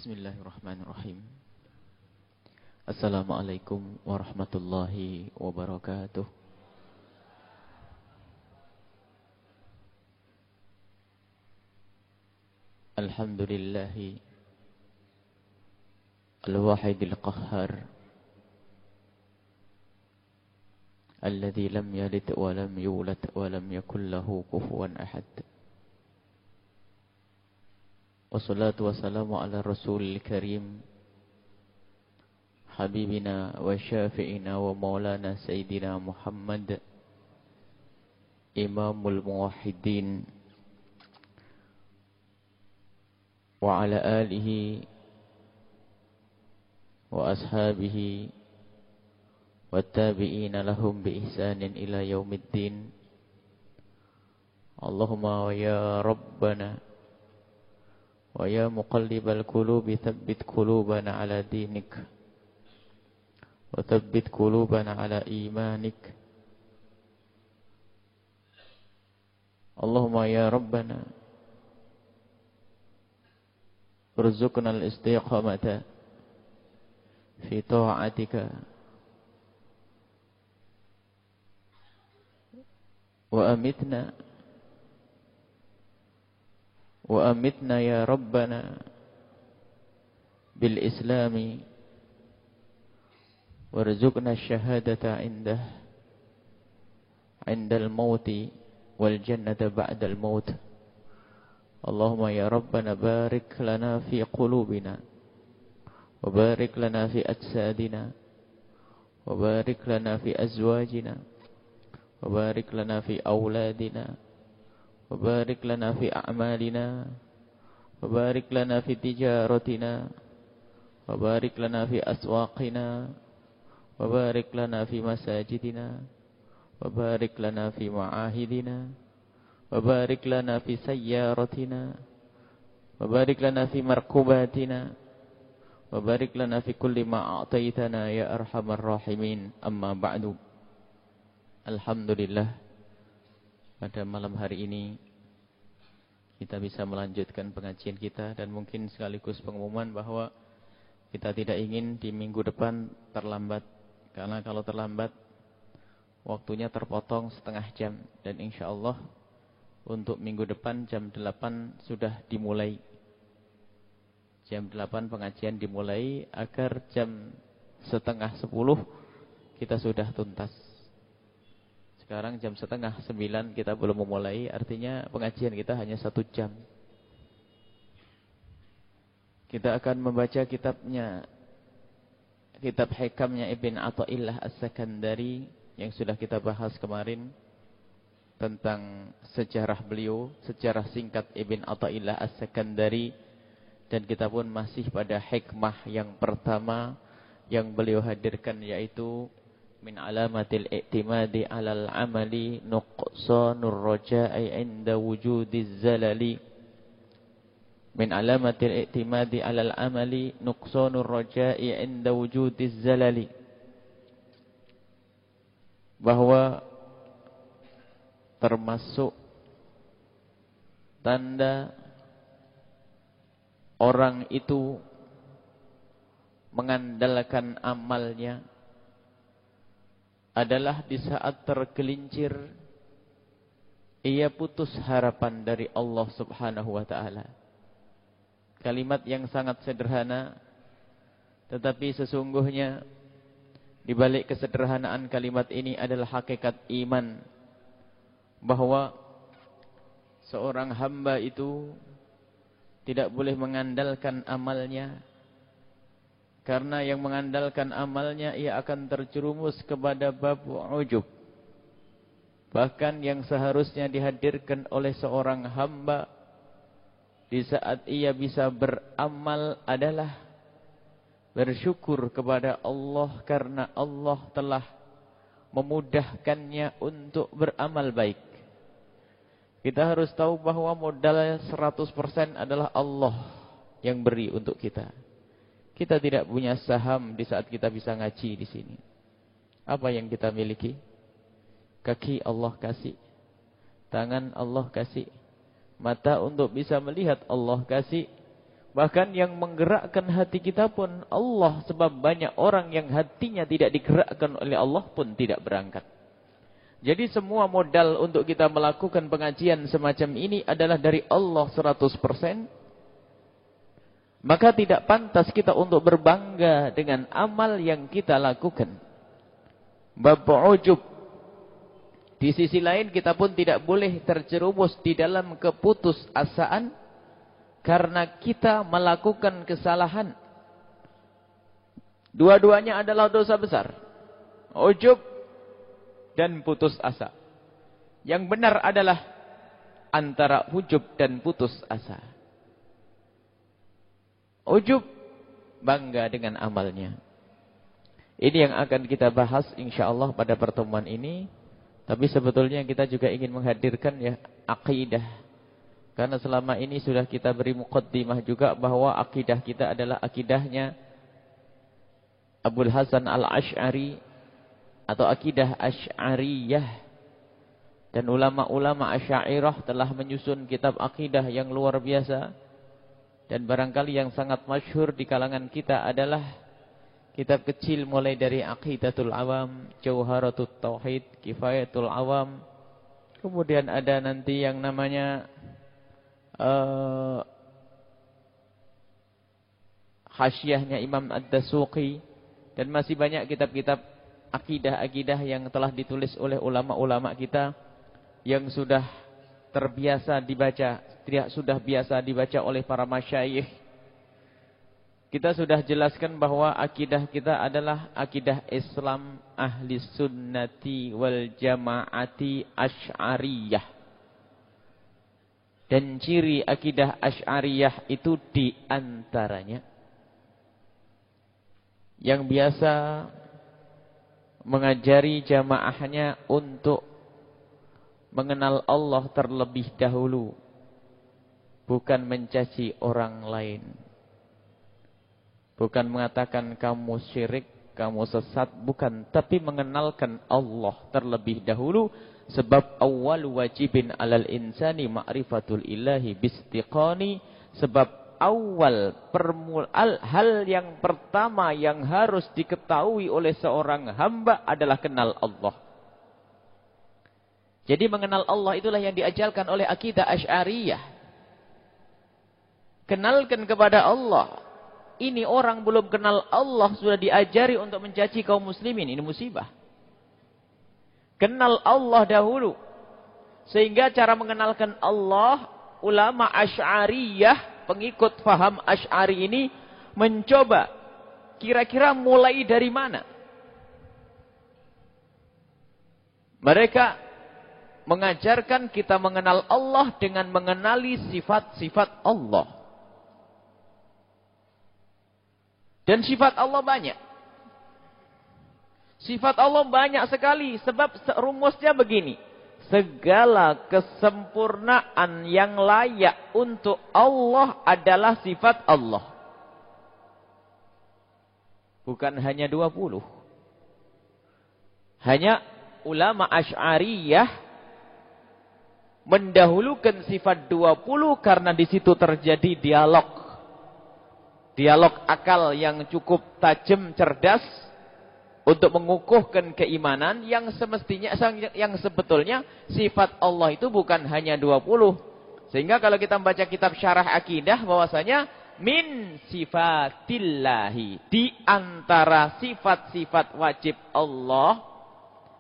Bismillahirrahmanirrahim. Assalamualaikum warahmatullahi wabarakatuh. Alhamdulillahi al-wahidil qahhar alladzi lam yalid wa lam yulad wa lam yakul lahu kufuwan ahad. Wassalatu wassalamu ala rasulil karim habibina wa syafi'ina wa maulana sayyidina Muhammad imamul muwahhidin wa ala alihi wa ashabihi wa tabi'ina lahum bi ihsanin ila yaumiddin. Allahumma ya Rabbana wa ya muqallibal qulubi tsabbit qulubana ala dinik wa tsabbit qulubana ala imanik. Allahumma ya Rabbana urzuqna al-istiqamata fi ta'atika wa amitna ya Rabbana bil islami warzuqna syahadata indal mauti wal jannata ba'dal maut. Allahumma ya Rabbana barik lana fi qulubina wa barik lana fi ajsadina wa barik lana fi azwajina wa barik lana fi auladina wa barik lana fi a'malina wa barik lana fi tijaratina wa barik lana fi aswaqina wa barik lana fi masajidina wa barik lana fi ma'ahidina wa barik lana fi sayyaratina wa barik lana fi markubatina wa barik lana fi kulli ma a'taitana ya arhamar rahimin. Amma ba'du. Alhamdulillah, pada malam hari ini kita bisa melanjutkan pengajian kita, dan mungkin sekaligus pengumuman bahwa kita tidak ingin di minggu depan terlambat, karena kalau terlambat waktunya terpotong setengah jam, dan insya Allah untuk minggu depan jam 8 sudah dimulai. Jam 8 pengajian dimulai agar jam setengah 10 kita sudah tuntas. Sekarang jam setengah 9 kita belum memulai, artinya pengajian kita hanya 1 jam. Kita akan membaca kitab hikamnya Ibn Athaillah As-Sakandari yang sudah kita bahas kemarin tentang sejarah beliau, sejarah singkat Ibn Athaillah As-Sakandari, dan kita pun masih pada hikmah yang pertama yang beliau hadirkan, yaitu min alamatil i'timadi 'alal 'amali nuqsanur raja'i 'inda wujudiz zalali. Min alamatil i'timadi 'alal 'amali nuqsanur raja'i 'inda wujudiz zalali. Bahwa termasuk tanda orang itu mengandalkan amalnya adalah di saat tergelincir ia putus harapan dari Allah Subhanahu wa ta'ala. Kalimat yang sangat sederhana, tetapi sesungguhnya di balik kesederhanaan kalimat ini adalah hakikat iman, bahwa seorang hamba itu tidak boleh mengandalkan amalnya, karena yang mengandalkan amalnya ia akan terjerumus kepada bab ujub. Bahkan yang seharusnya dihadirkan oleh seorang hamba di saat ia bisa beramal adalah bersyukur kepada Allah, karena Allah telah memudahkannya untuk beramal baik. Kita harus tahu bahwa modal 100% adalah Allah yang beri untuk kita. Kita tidak punya saham di saat kita bisa ngaji di sini. Apa yang kita miliki? Kaki Allah kasih, tangan Allah kasih, mata untuk bisa melihat Allah kasih, Bahkan yang menggerakkan hati kita pun Allah. Sebab banyak orang yang hatinya tidak digerakkan oleh Allah pun tidak berangkat. Jadi semua modal untuk kita melakukan pengajian semacam ini adalah dari Allah 100%. Maka tidak pantas kita untuk berbangga dengan amal yang kita lakukan. Bab ujub. Di sisi lain kita pun tidak boleh terjerumus di dalam keputusasaan. Karena kita melakukan kesalahan. Dua-duanya adalah dosa besar. Ujub dan putus asa. Yang benar adalah antara ujub dan putus asa. Ujub, bangga dengan amalnya. Ini yang akan kita bahas insyaallah pada pertemuan ini. Tapi sebetulnya kita juga ingin menghadirkan ya akidah. Karena selama ini sudah kita beri muqaddimah juga bahwa akidah kita adalah akidahnya Abul Hasan Al-Asy'ari atau akidah Asy'ariyah. Dan ulama-ulama Asy'ariyah telah menyusun kitab akidah yang luar biasa. Dan barangkali yang sangat masyhur di kalangan kita adalah kitab kecil mulai dari Aqidatul Awam, Jauharatut Tauhid, Kifayatul Awam. Kemudian ada nanti yang namanya Hasyiahnya Imam Ad-Dasuqi. Dan masih banyak kitab-kitab akidah-akidah yang telah ditulis oleh ulama-ulama kita yang sudah terbiasa dibaca, sudah biasa dibaca oleh para masyayikh. Kita sudah jelaskan bahwa akidah kita adalah akidah Islam ahli sunnati wal jamaati asy'ariyah. Dan ciri akidah Asy'ariyah itu diantaranya yang biasa mengajari jamaahnya untuk mengenal Allah terlebih dahulu, bukan mencaci orang lain, bukan mengatakan kamu syirik, kamu sesat, bukan, tapi mengenalkan Allah terlebih dahulu. Sebab awal wajibin alal insani ma'rifatul ilahi bistiqani. Sebab awal hal yang pertama yang harus diketahui oleh seorang hamba adalah kenal Allah. Jadi mengenal Allah itulah yang diajarkan oleh akidah Asy'ariyah. Kenalkan kepada Allah. Ini orang belum kenal Allah sudah diajari untuk mencaci kaum muslimin. Ini musibah. Kenal Allah dahulu. Sehingga cara mengenalkan Allah, ulama Asy'ariyah, pengikut faham Asy'ari ini, mencoba kira-kira mulai dari mana. Mereka mengajarkan kita mengenal Allah dengan mengenali sifat-sifat Allah. Dan sifat Allah banyak. Sifat Allah banyak sekali. Sebab rumusnya begini. Segala kesempurnaan yang layak untuk Allah adalah sifat Allah. Bukan hanya 20. Hanya ulama Asy'ariyah mendahulukan sifat 20 karena di situ terjadi dialog. Dialog akal yang cukup tajam, cerdas. Untuk mengukuhkan keimanan yang semestinya, yang sebetulnya sifat Allah itu bukan hanya 20. Sehingga kalau kita membaca kitab syarah akidah bahwasanya min sifatillahi, di antara sifat-sifat wajib Allah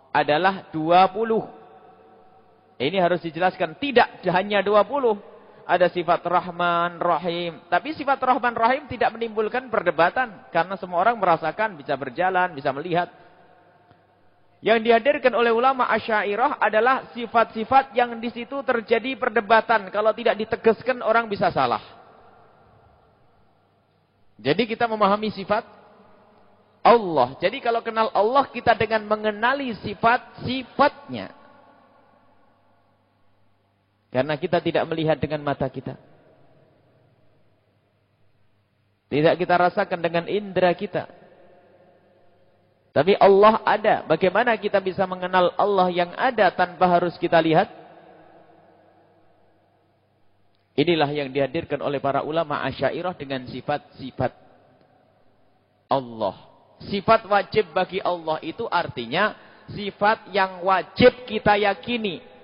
adalah 20. Ini harus dijelaskan, tidak hanya 20. Ada sifat Rahman, Rahim. Tapi sifat Rahman, Rahim tidak menimbulkan perdebatan. Karena semua orang merasakan, bisa berjalan, bisa melihat. Yang dihadirkan oleh ulama Asy'ariyah adalah sifat-sifat yang di situ terjadi perdebatan. Kalau tidak ditegaskan, orang bisa salah. Jadi kita memahami sifat Allah. Jadi kalau kenal Allah, kita dengan mengenali sifat-sifatnya. Karena kita tidak melihat dengan mata kita. Tidak kita rasakan dengan indera kita. Tapi Allah ada. Bagaimana kita bisa mengenal Allah yang ada tanpa harus kita lihat? Inilah yang dihadirkan oleh para ulama Asy'ariyah dengan sifat-sifat Allah. Sifat wajib bagi Allah itu artinya sifat yang wajib kita yakini.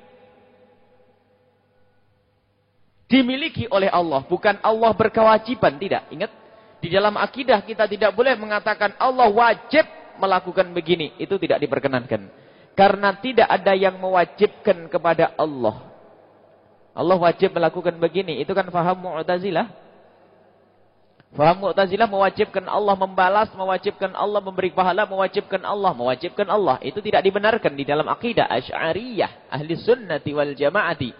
Dimiliki oleh Allah. Bukan Allah berkewajiban. Tidak. Ingat. Di dalam akidah kita tidak boleh mengatakan Allah wajib melakukan begini. Itu tidak diperkenankan. Karena tidak ada yang mewajibkan kepada Allah. Allah wajib melakukan begini. Itu kan faham Mu'tazilah. Faham Mu'tazilah mewajibkan Allah membalas, mewajibkan Allah memberi pahala, mewajibkan Allah. Itu tidak dibenarkan di dalam akidah Asy'ariyah, ahli sunnati wal jamaati.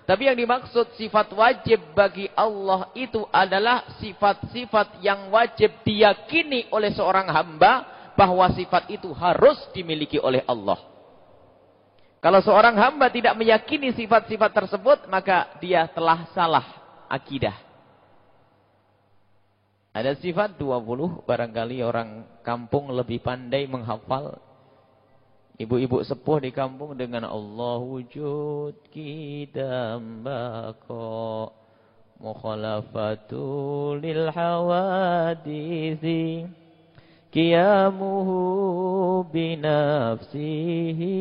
Tapi yang dimaksud sifat wajib bagi Allah itu adalah sifat-sifat yang wajib diyakini oleh seorang hamba bahwa sifat itu harus dimiliki oleh Allah. Kalau seorang hamba tidak meyakini sifat-sifat tersebut, maka dia telah salah akidah. Ada sifat 20, barangkali orang kampung lebih pandai menghafal. Ibu-ibu sepuh di kampung dengan Allah wujud kidam bako mukhalafatu lil hawadisi qiyamuhu binafsihi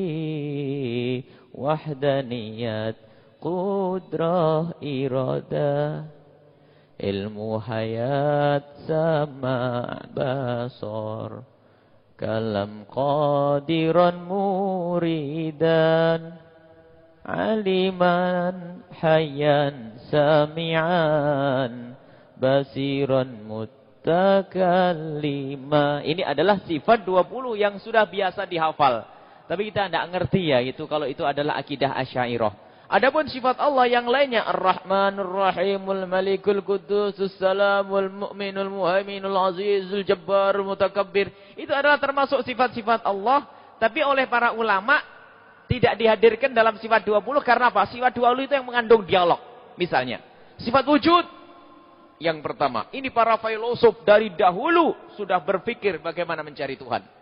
wahdaniyat qudrah iradah ilmu hayat sama' basar kalam qadiran muridan aliman hayyan sami'an basiran mutakallima. Ini adalah sifat 20 yang sudah biasa dihafal. Tapi kita tidak ngerti ya itu kalau itu adalah akidah Asy'ariyah. Adapun sifat Allah yang lainnya Ar-Rahmanur Rahimul Malikul Qudusus Salamul Mu'minul Muhaiminul Azizul Jabbarul Mutakabbir. Itu adalah termasuk sifat-sifat Allah. Tapi oleh para ulama tidak dihadirkan dalam sifat 20 karena apa? Sifat 20 itu yang mengandung dialog. Misalnya, sifat wujud yang pertama. Ini para filosof dari dahulu sudah berpikir bagaimana mencari Tuhan.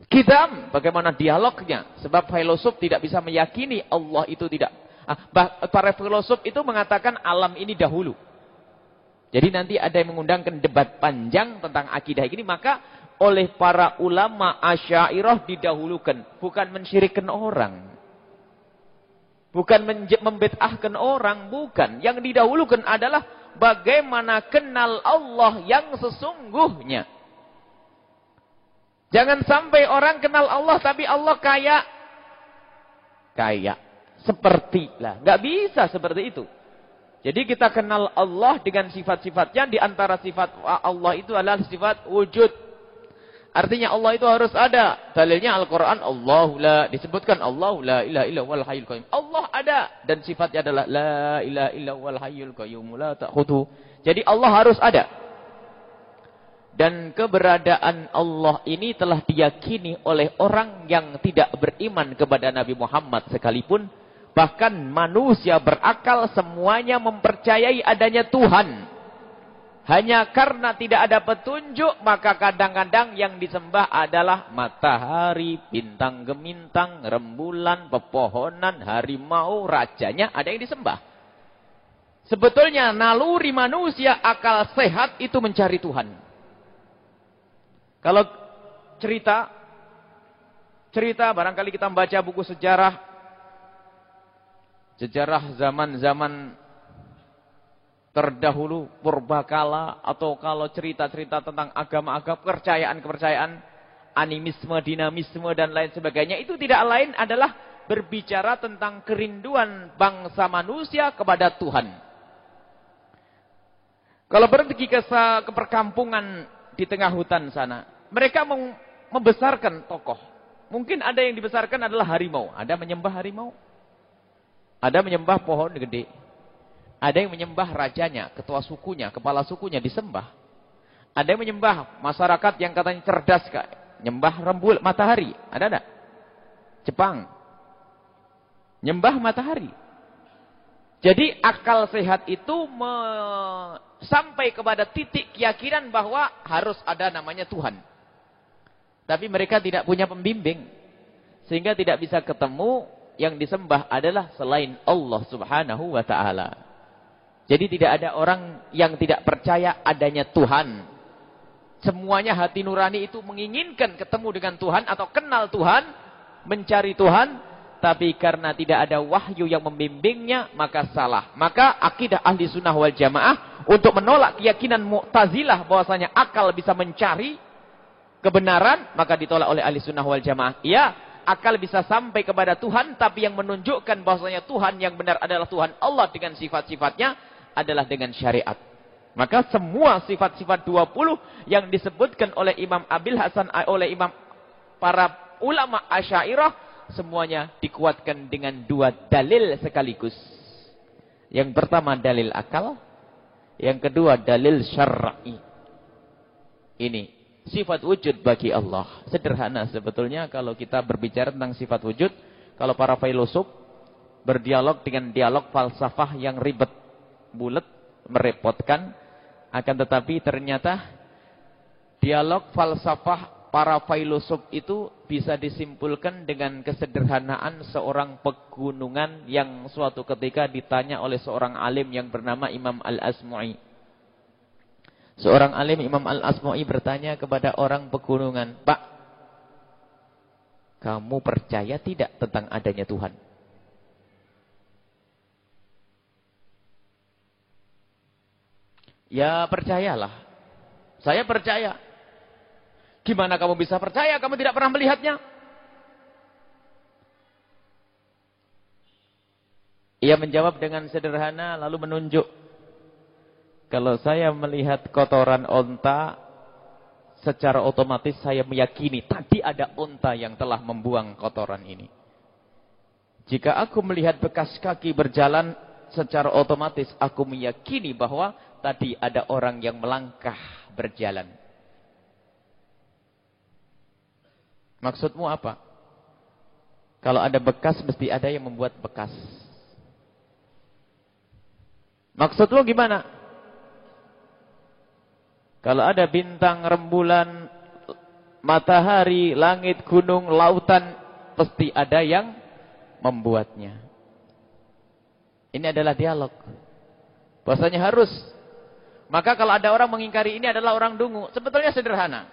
Qidam, bagaimana dialognya? Sebab filosof tidak bisa meyakini Allah itu tidak. Para filosof itu mengatakan alam ini dahulu. Jadi nanti ada yang mengundangkan debat panjang tentang akidah ini. Maka oleh para ulama Asy'ariyah didahulukan. Bukan mensyirikkan orang. Bukan membid'ahkan orang. Bukan. Yang didahulukan adalah bagaimana kenal Allah yang sesungguhnya. Jangan sampai orang kenal Allah tapi Allah kayak seperti lah. Nggak bisa seperti itu. Jadi kita kenal Allah dengan sifat-sifatnya. Di antara sifat Allah itu adalah sifat wujud. Artinya Allah itu harus ada. Dalilnya Al-Quran Allahu la. Disebutkan Allahu la ilaha illa wal hayyul qayyum. Allah ada. Dan sifatnya adalah la ilaha illa wal hayyul qayyum la ta'khudhu. Jadi Allah harus ada. Dan keberadaan Allah ini telah diyakini oleh orang yang tidak beriman kepada Nabi Muhammad sekalipun. Bahkan manusia berakal semuanya mempercayai adanya Tuhan. Hanya karena tidak ada petunjuk, maka kadang-kadang yang disembah adalah matahari, bintang gemintang, rembulan, pepohonan, harimau, rajanya, ada yang disembah. Sebetulnya naluri manusia akal sehat itu mencari Tuhan. Kalau cerita barangkali kita membaca buku sejarah zaman-zaman terdahulu purbakala, atau kalau cerita-cerita tentang agama-agama, kepercayaan-kepercayaan, animisme, dinamisme dan lain sebagainya, itu tidak lain adalah berbicara tentang kerinduan bangsa manusia kepada Tuhan. Kalau pergi ke perkampungan di tengah hutan sana, mereka membesarkan tokoh. Mungkin ada yang dibesarkan adalah harimau. Ada menyembah harimau. Ada menyembah pohon gede. Ada yang menyembah rajanya, ketua sukunya, kepala sukunya disembah. Ada yang menyembah masyarakat yang katanya cerdas, nyembah rembul matahari. Ada enggak? Jepang. Nyembah matahari. Jadi akal sehat itu sampai kepada titik keyakinan bahwa harus ada namanya Tuhan. Tapi mereka tidak punya pembimbing. Sehingga tidak bisa ketemu yang disembah adalah selain Allah Subhanahu wa taala. Jadi tidak ada orang yang tidak percaya adanya Tuhan. Semuanya hati nurani itu menginginkan ketemu dengan Tuhan atau kenal Tuhan, mencari Tuhan, tapi karena tidak ada wahyu yang membimbingnya, maka salah. Maka akidah ahli sunnah wal jamaah untuk menolak keyakinan Mu'tazilah bahwasanya akal bisa mencari kebenaran, maka ditolak oleh ahli sunnah wal jamaah. Ya, akal bisa sampai kepada Tuhan, tapi yang menunjukkan bahwasanya Tuhan yang benar adalah Tuhan Allah dengan sifat-sifatnya adalah dengan syariat. Maka semua sifat-sifat 20 yang disebutkan oleh Imam Abil Hasan, oleh Imam para ulama Asy'ariyah, semuanya dikuatkan dengan 2 dalil sekaligus. Yang pertama dalil akal, yang kedua dalil syar'i. Ini sifat wujud bagi Allah. Sederhana sebetulnya kalau kita berbicara tentang sifat wujud. Kalau para filosof berdialog dengan dialog falsafah yang ribet, bulat, merepotkan. Akan tetapi ternyata dialog falsafah para filosof itu bisa disimpulkan dengan kesederhanaan seorang pegunungan yang suatu ketika ditanya oleh seorang alim yang bernama Imam Al-Asma'i. Seorang alim Imam Al-Asma'i bertanya kepada orang pegunungan, "Pak, kamu percaya tidak tentang adanya Tuhan?" "Ya, percayalah. Saya percaya." "Gimana kamu bisa percaya? Kamu tidak pernah melihatnya." Ia menjawab dengan sederhana lalu menunjuk. "Kalau saya melihat kotoran onta, secara otomatis saya meyakini tadi ada onta yang telah membuang kotoran ini. Jika aku melihat bekas kaki berjalan, secara otomatis aku meyakini bahwa tadi ada orang yang melangkah berjalan." "Maksudmu apa?" "Kalau ada bekas, mesti ada yang membuat bekas." "Maksudmu gimana?" "Kalau ada bintang, rembulan, matahari, langit, gunung, lautan, pasti ada yang membuatnya." Ini adalah dialog. Bahasanya harus. Maka kalau ada orang mengingkari ini adalah orang dungu. Sebetulnya sederhana.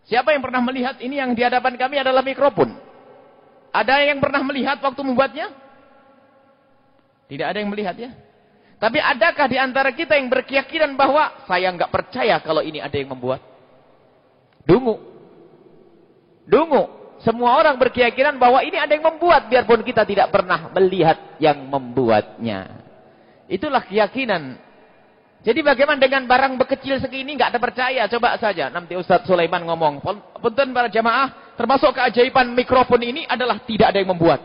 Siapa yang pernah melihat ini yang di hadapan kami adalah mikrofon? Ada yang pernah melihat waktu membuatnya? Tidak ada yang melihat ya. Tapi adakah di antara kita yang berkeyakinan bahwa saya enggak percaya kalau ini ada yang membuat? Dungu. Dungu. Semua orang berkeyakinan bahwa ini ada yang membuat, biarpun kita tidak pernah melihat yang membuatnya. Itulah keyakinan. Jadi bagaimana dengan barang bekecil segini enggak ada percaya? Coba saja nanti Ustaz Sulaiman ngomong, "Punten para jamaah, termasuk keajaiban mikrofon ini adalah tidak ada yang membuat."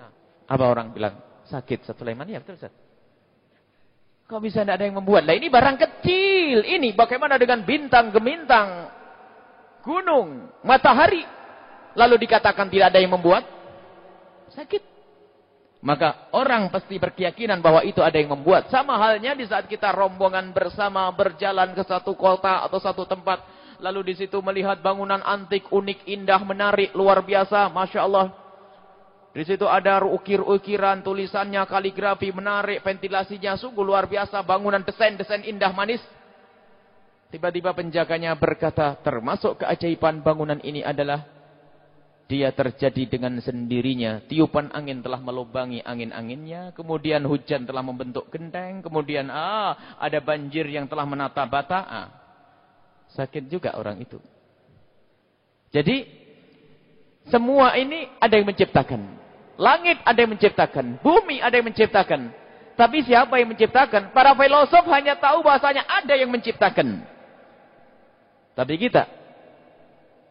Nah, apa orang bilang? "Sakit Ustaz Sulaiman." Ya betul Ustaz. Kok bisa tidak ada yang membuat? Lah ini barang kecil. Ini bagaimana dengan bintang, gemintang, gunung, matahari. Lalu dikatakan tidak ada yang membuat? Sakit. Maka orang pasti berkeyakinan bahwa itu ada yang membuat. Sama halnya di saat kita rombongan bersama berjalan ke satu kota atau satu tempat. Lalu di situ melihat bangunan antik, unik, indah, menarik, luar biasa. Masya Allah. Di situ ada ukir-ukiran, tulisannya, kaligrafi, menarik, ventilasinya sungguh luar biasa, bangunan desain-desain indah manis. Tiba-tiba penjaganya berkata, termasuk keajaiban bangunan ini adalah dia terjadi dengan sendirinya. Tiupan angin telah melubangi angin-anginnya, kemudian hujan telah membentuk genteng, kemudian ada banjir yang telah menata bata. Sakit juga orang itu. Jadi semua ini ada yang menciptakan. Langit ada yang menciptakan, bumi ada yang menciptakan. Tapi siapa yang menciptakan? Para filosof hanya tahu bahasanya ada yang menciptakan. Tapi kita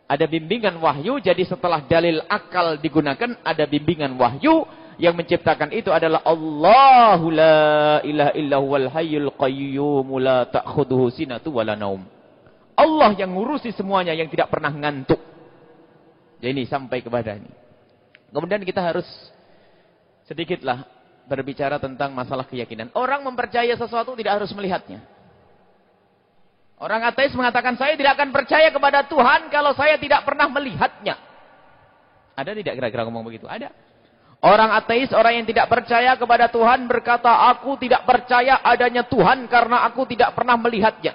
ada bimbingan wahyu, jadi setelah dalil akal digunakan, ada bimbingan wahyu yang menciptakan itu adalah Allahu la ilaha illahu wal hayyul qayyum la ta'khudhuhu sinatu wala naum. Allah yang ngurusi semuanya, yang tidak pernah ngantuk. Jadi ini sampai kepada ini. Kemudian kita harus sedikitlah berbicara tentang masalah keyakinan. Orang mempercayai sesuatu tidak harus melihatnya. Orang ateis mengatakan, saya tidak akan percaya kepada Tuhan kalau saya tidak pernah melihatnya. Ada tidak kira-kira ngomong begitu? Ada. Orang ateis, orang yang tidak percaya kepada Tuhan berkata, aku tidak percaya adanya Tuhan karena aku tidak pernah melihatnya.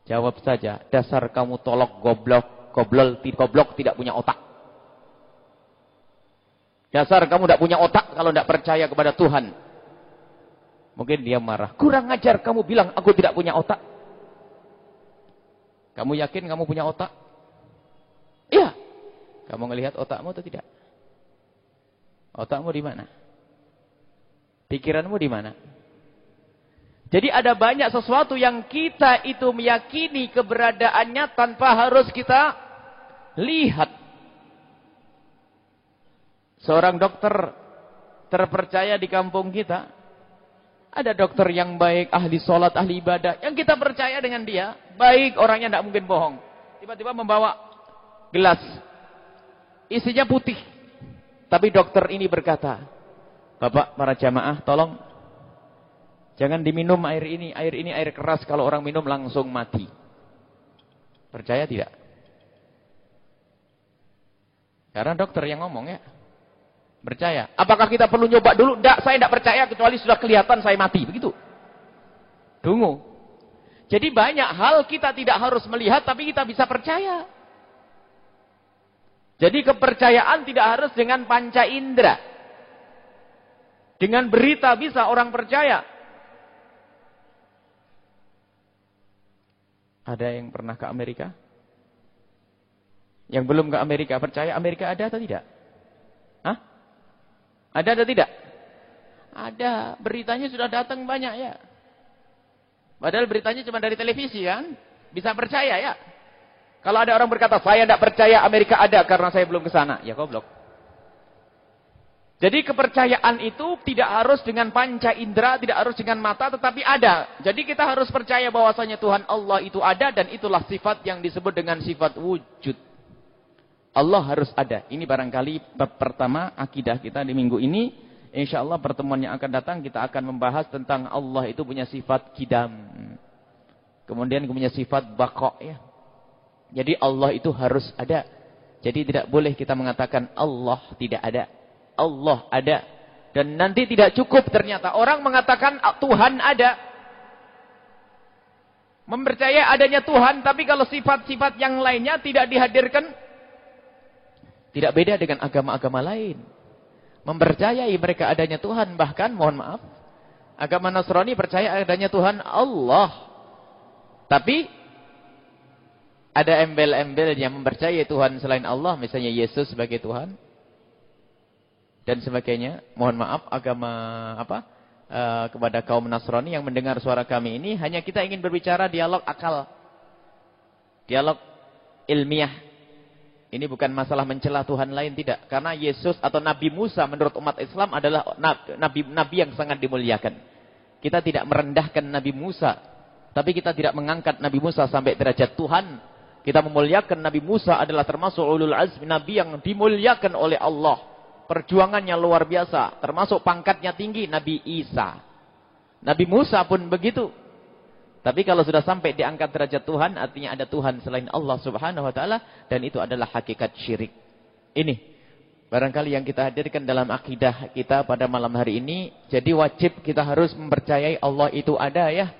Jawab saja, dasar kamu tolok goblok tidak punya otak. Dasar kamu tidak punya otak kalau tidak percaya kepada Tuhan. Mungkin dia marah. Kurang ajar kamu bilang aku tidak punya otak. Kamu yakin kamu punya otak? Iya. Kamu melihat otakmu atau tidak? Otakmu di mana? Pikiranmu di mana? Jadi ada banyak sesuatu yang kita itu meyakini keberadaannya tanpa harus kita lihat. Seorang dokter terpercaya di kampung kita. Ada dokter yang baik, ahli sholat, ahli ibadah. Yang kita percaya dengan dia. Baik, orangnya tidak mungkin bohong. Tiba-tiba membawa gelas. Isinya putih. Tapi dokter ini berkata, Bapak, para jamaah, tolong. Jangan diminum air ini. Air ini air keras. Kalau orang minum langsung mati. Percaya tidak? Karena dokter yang ngomong ya. Percaya. Apakah kita perlu nyoba dulu? Tidak, saya tidak percaya kecuali sudah kelihatan saya mati. Begitu. Dungu. Jadi banyak hal kita tidak harus melihat tapi kita bisa percaya. Jadi kepercayaan tidak harus dengan panca indera. Dengan berita bisa orang percaya. Ada yang pernah ke Amerika? Yang belum ke Amerika percaya Amerika ada atau tidak? Hah? Ada atau tidak? Ada. Beritanya sudah datang banyak ya. Padahal beritanya cuma dari televisi kan? Bisa percaya ya? Kalau ada orang berkata, saya tidak percaya Amerika ada karena saya belum ke sana. Ya goblok. Jadi kepercayaan itu tidak harus dengan panca indera, tidak harus dengan mata, tetapi ada. Jadi kita harus percaya bahwasanya Tuhan Allah itu ada dan itulah sifat yang disebut dengan sifat wujud. Allah harus ada. Ini barangkali bab pertama akidah kita di minggu ini. InsyaAllah pertemuan yang akan datang kita akan membahas tentang Allah itu punya sifat qidam. Kemudian punya sifat baqa ya. Jadi Allah itu harus ada. Jadi tidak boleh kita mengatakan Allah tidak ada. Allah ada. Dan nanti tidak cukup ternyata. Orang mengatakan Tuhan ada. Mempercayai adanya Tuhan. Tapi kalau sifat-sifat yang lainnya tidak dihadirkan. Tidak beda dengan agama-agama lain. Mempercayai mereka adanya Tuhan. Bahkan mohon maaf. Agama Nasrani percaya adanya Tuhan Allah. Tapi ada embel-embel yang mempercayai Tuhan selain Allah. Misalnya Yesus sebagai Tuhan. Dan sebagainya. Mohon maaf agama kepada kaum Nasrani yang mendengar suara kami ini. Hanya kita ingin berbicara dialog akal. Dialog ilmiah. Ini bukan masalah mencela Tuhan lain. Tidak. Karena Yesus atau Nabi Musa menurut umat Islam adalah Nabi yang sangat dimuliakan. Kita tidak merendahkan Nabi Musa. Tapi kita tidak mengangkat Nabi Musa sampai derajat Tuhan. Kita memuliakan Nabi Musa adalah termasuk ulul azmi Nabi yang dimuliakan oleh Allah. Perjuangannya luar biasa. Termasuk pangkatnya tinggi Nabi Isa. Nabi Musa pun begitu. Tapi kalau sudah sampai diangkat derajat Tuhan, artinya ada Tuhan selain Allah subhanahu wa ta'ala. Dan itu adalah hakikat syirik. Ini. Barangkali yang kita hadirkan dalam akidah kita pada malam hari ini. Jadi wajib kita harus mempercayai Allah itu ada ya.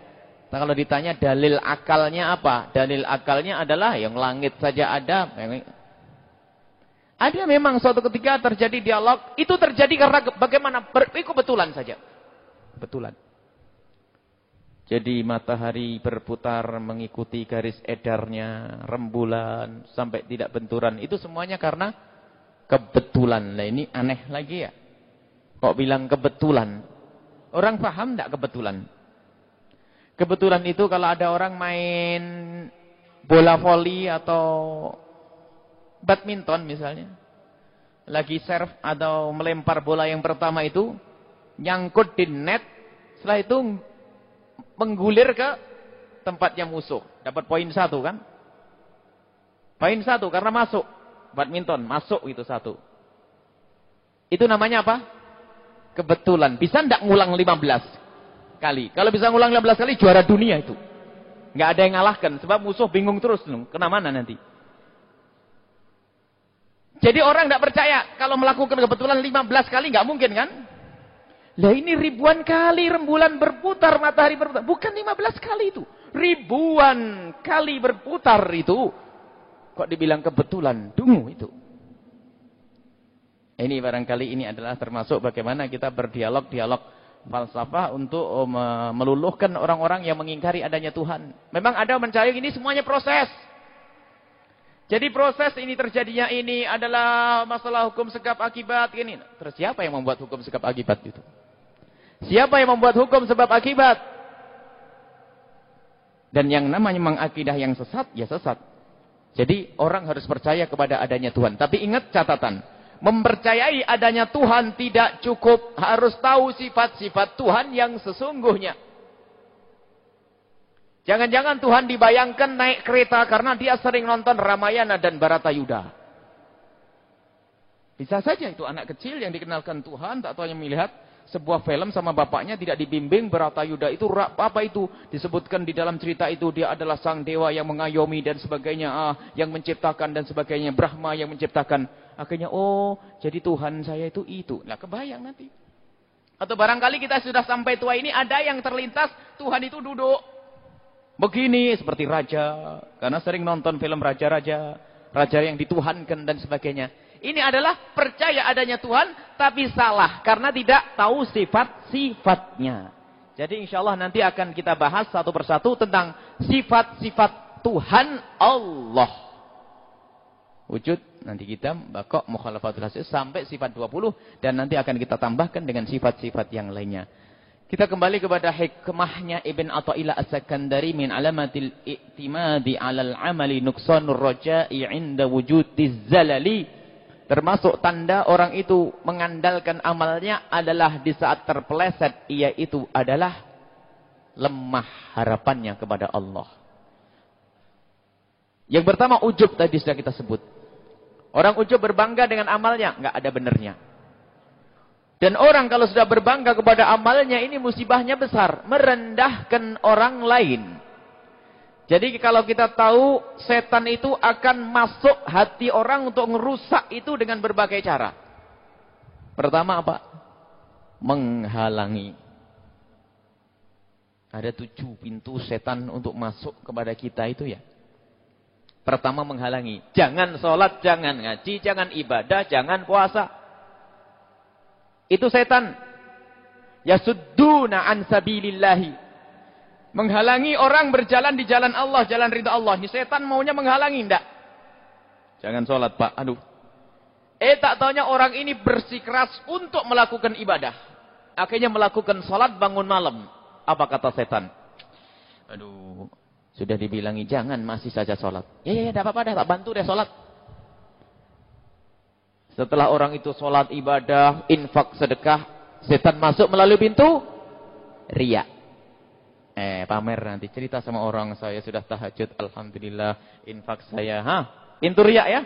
Nah, kalau ditanya dalil akalnya apa? Dalil akalnya adalah yang langit saja ada. Ada memang suatu ketika terjadi dialog. Itu terjadi karena bagaimana? Kebetulan saja. Betulan. Jadi matahari berputar mengikuti garis edarnya. Rembulan sampai tidak benturan. Itu semuanya karena kebetulan. Nah ini aneh lagi ya. Kok bilang kebetulan? Orang paham tidak kebetulan? Kebetulan itu kalau ada orang main bola voli atau badminton misalnya. Lagi serve atau melempar bola yang pertama itu. Nyangkut di net. Setelah itu menggulir ke tempatnya musuh. Dapat poin 1 kan. Poin 1 karena masuk. Badminton masuk itu 1. Itu namanya apa? Kebetulan. Bisa tidak ngulang 15 kali. Kalau bisa ngulang 15 kali juara dunia itu. Nggak ada yang ngalahkan sebab musuh bingung terus. Kena mana nanti? Jadi orang tidak percaya kalau melakukan kebetulan 15 kali nggak mungkin kan? Lah ini ribuan kali rembulan berputar, matahari berputar. Bukan 15 kali itu. Ribuan kali berputar itu. Kok dibilang kebetulan? Dungu itu. Ini barangkali ini adalah termasuk bagaimana kita berdialog-dialog falsafah untuk meluluhkan orang-orang yang mengingkari adanya Tuhan. Memang ada mencari ini semuanya proses. Jadi proses ini terjadinya ini adalah masalah hukum sebab akibat ini. Terus siapa yang membuat hukum sebab akibat itu? Siapa yang membuat hukum sebab akibat? Dan yang namanya mengakidah yang sesat, ya sesat. Jadi orang harus percaya kepada adanya Tuhan. Tapi ingat catatan, mempercayai adanya Tuhan tidak cukup, harus tahu sifat-sifat Tuhan yang sesungguhnya. Jangan-jangan Tuhan dibayangkan naik kereta karena dia sering nonton Ramayana dan Baratayuda. Bisa saja itu anak kecil yang dikenalkan Tuhan, tak tahu yang melihat sebuah film sama bapaknya tidak dibimbing. Baratayuda itu apa itu? Disebutkan di dalam cerita itu dia adalah sang dewa yang mengayomi dan sebagainya, yang menciptakan dan sebagainya, Brahma yang menciptakan. Akhirnya oh, jadi Tuhan saya itu. Nah, kebayang nanti. Atau barangkali kita sudah sampai tua ini ada yang terlintas Tuhan itu duduk begini seperti raja, karena sering nonton film raja-raja, raja yang dituhankan dan sebagainya. Ini adalah percaya adanya Tuhan, tapi salah karena tidak tahu sifat-sifatnya. Jadi insya Allah nanti akan kita bahas satu persatu tentang sifat-sifat Tuhan Allah. Wujud, nanti kita bakok mukhalafatul hasis sampai sifat 20, dan nanti akan kita tambahkan dengan sifat-sifat yang lainnya. Kita kembali kepada hikmahnya Ibn Athaillah As-Sakandari min alamatil i'timadi 'alal 'amali nuqsanur raja'i 'inda wujudiz zalali. Termasuk tanda orang itu mengandalkan amalnya adalah di saat terpeleset, yaitu adalah lemah harapannya kepada Allah. Yang pertama ujub tadi sudah kita sebut. Orang ujub berbangga dengan amalnya, nggak ada benernya. Dan orang kalau sudah berbangga kepada amalnya, ini musibahnya besar, merendahkan orang lain. Jadi kalau kita tahu setan itu akan masuk hati orang untuk merusak itu dengan berbagai cara. Pertama apa? Menghalangi. Ada 7 pintu setan untuk masuk kepada kita itu ya. Pertama menghalangi. Jangan sholat, jangan ngaji, jangan ibadah, jangan puasa. Itu setan. Yasudduna an sabilillahi. Menghalangi orang berjalan di jalan Allah, jalan ridha Allah. Ini setan maunya menghalangi, enggak? Jangan sholat, Pak. Aduh. Tak taunya orang ini bersikeras untuk melakukan ibadah. Akhirnya melakukan sholat bangun malam. Apa kata setan? Aduh. Sudah dibilangi, jangan, masih saja sholat. Ya, tidak apa-apa, tak bantu deh sholat. Setelah orang itu sholat, ibadah, infak, sedekah, setan masuk melalui pintu riya. Pamer nanti, cerita sama orang, saya sudah tahajud, alhamdulillah, infak saya. Pintu riya ya.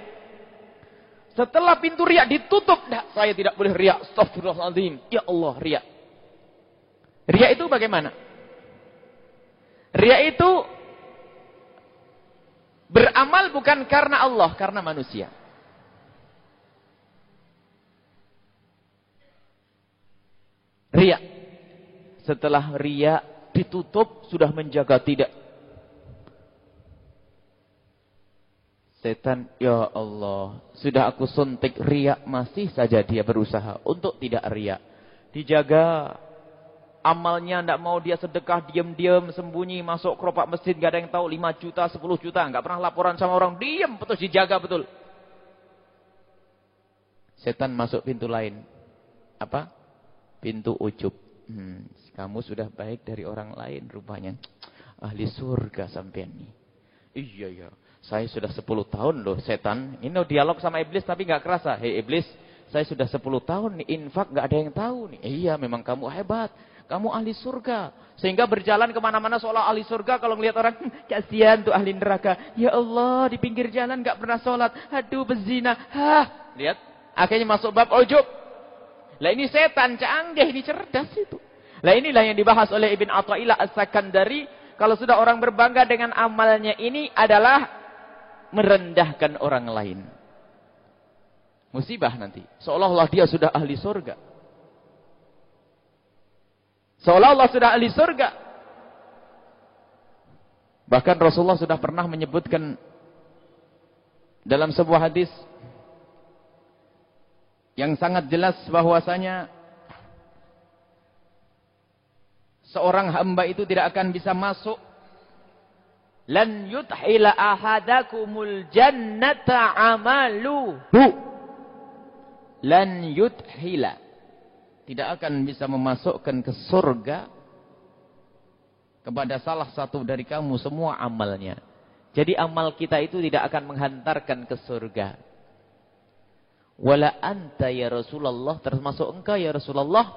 Setelah pintu riya ditutup, nah, saya tidak boleh riya. Astaghfirullahaladzim. Ya Allah, riya. Riya itu bagaimana? Riya itu beramal bukan karena Allah, karena manusia. Riya. Setelah riya ditutup, sudah menjaga tidak. Setan, ya Allah, sudah aku suntik riya, masih saja dia berusaha untuk tidak riya. Dijaga amalnya, tidak mau dia sedekah, diam-diam, sembunyi, masuk keropak masjid, gak ada yang tahu, 5 juta, 10 juta, gak pernah laporan sama orang, diam, betul, dijaga betul. Setan masuk pintu lain. Apa? Pintu ujub. Kamu sudah baik dari orang lain rupanya. Ahli surga sampean nih. Iya. Saya sudah 10 tahun loh setan. Ini dialog sama iblis tapi gak kerasa. Hei iblis, saya sudah 10 tahun nih infak gak ada yang tahu nih. Iya memang kamu hebat. Kamu ahli surga. Sehingga berjalan kemana-mana seolah ahli surga. Kalau ngelihat orang, kasihan tuh ahli neraka. Ya Allah, di pinggir jalan gak pernah sholat. Aduh, berzina. Lihat. Akhirnya masuk bab ujub. Lah ini setan canggih, ini cerdas itu. Lah inilah yang dibahas oleh Ibn Athaillah As-Sakandari. Kalau sudah orang berbangga dengan amalnya ini adalah merendahkan orang lain. Musibah nanti. Seolah-olah dia sudah ahli surga. Seolah-olah sudah ahli surga. Bahkan Rasulullah sudah pernah menyebutkan dalam sebuah hadis yang sangat jelas bahwasanya seorang hamba itu tidak akan bisa masuk. Lan yudhila ahadakumul jannata amaluhu. Lan yudhila. Tidak akan bisa memasukkan ke surga kepada salah satu dari kamu semua amalnya. Jadi amal kita itu tidak akan menghantarkan ke surga. Wala anta ya Rasulullah, termasuk engkau ya Rasulullah.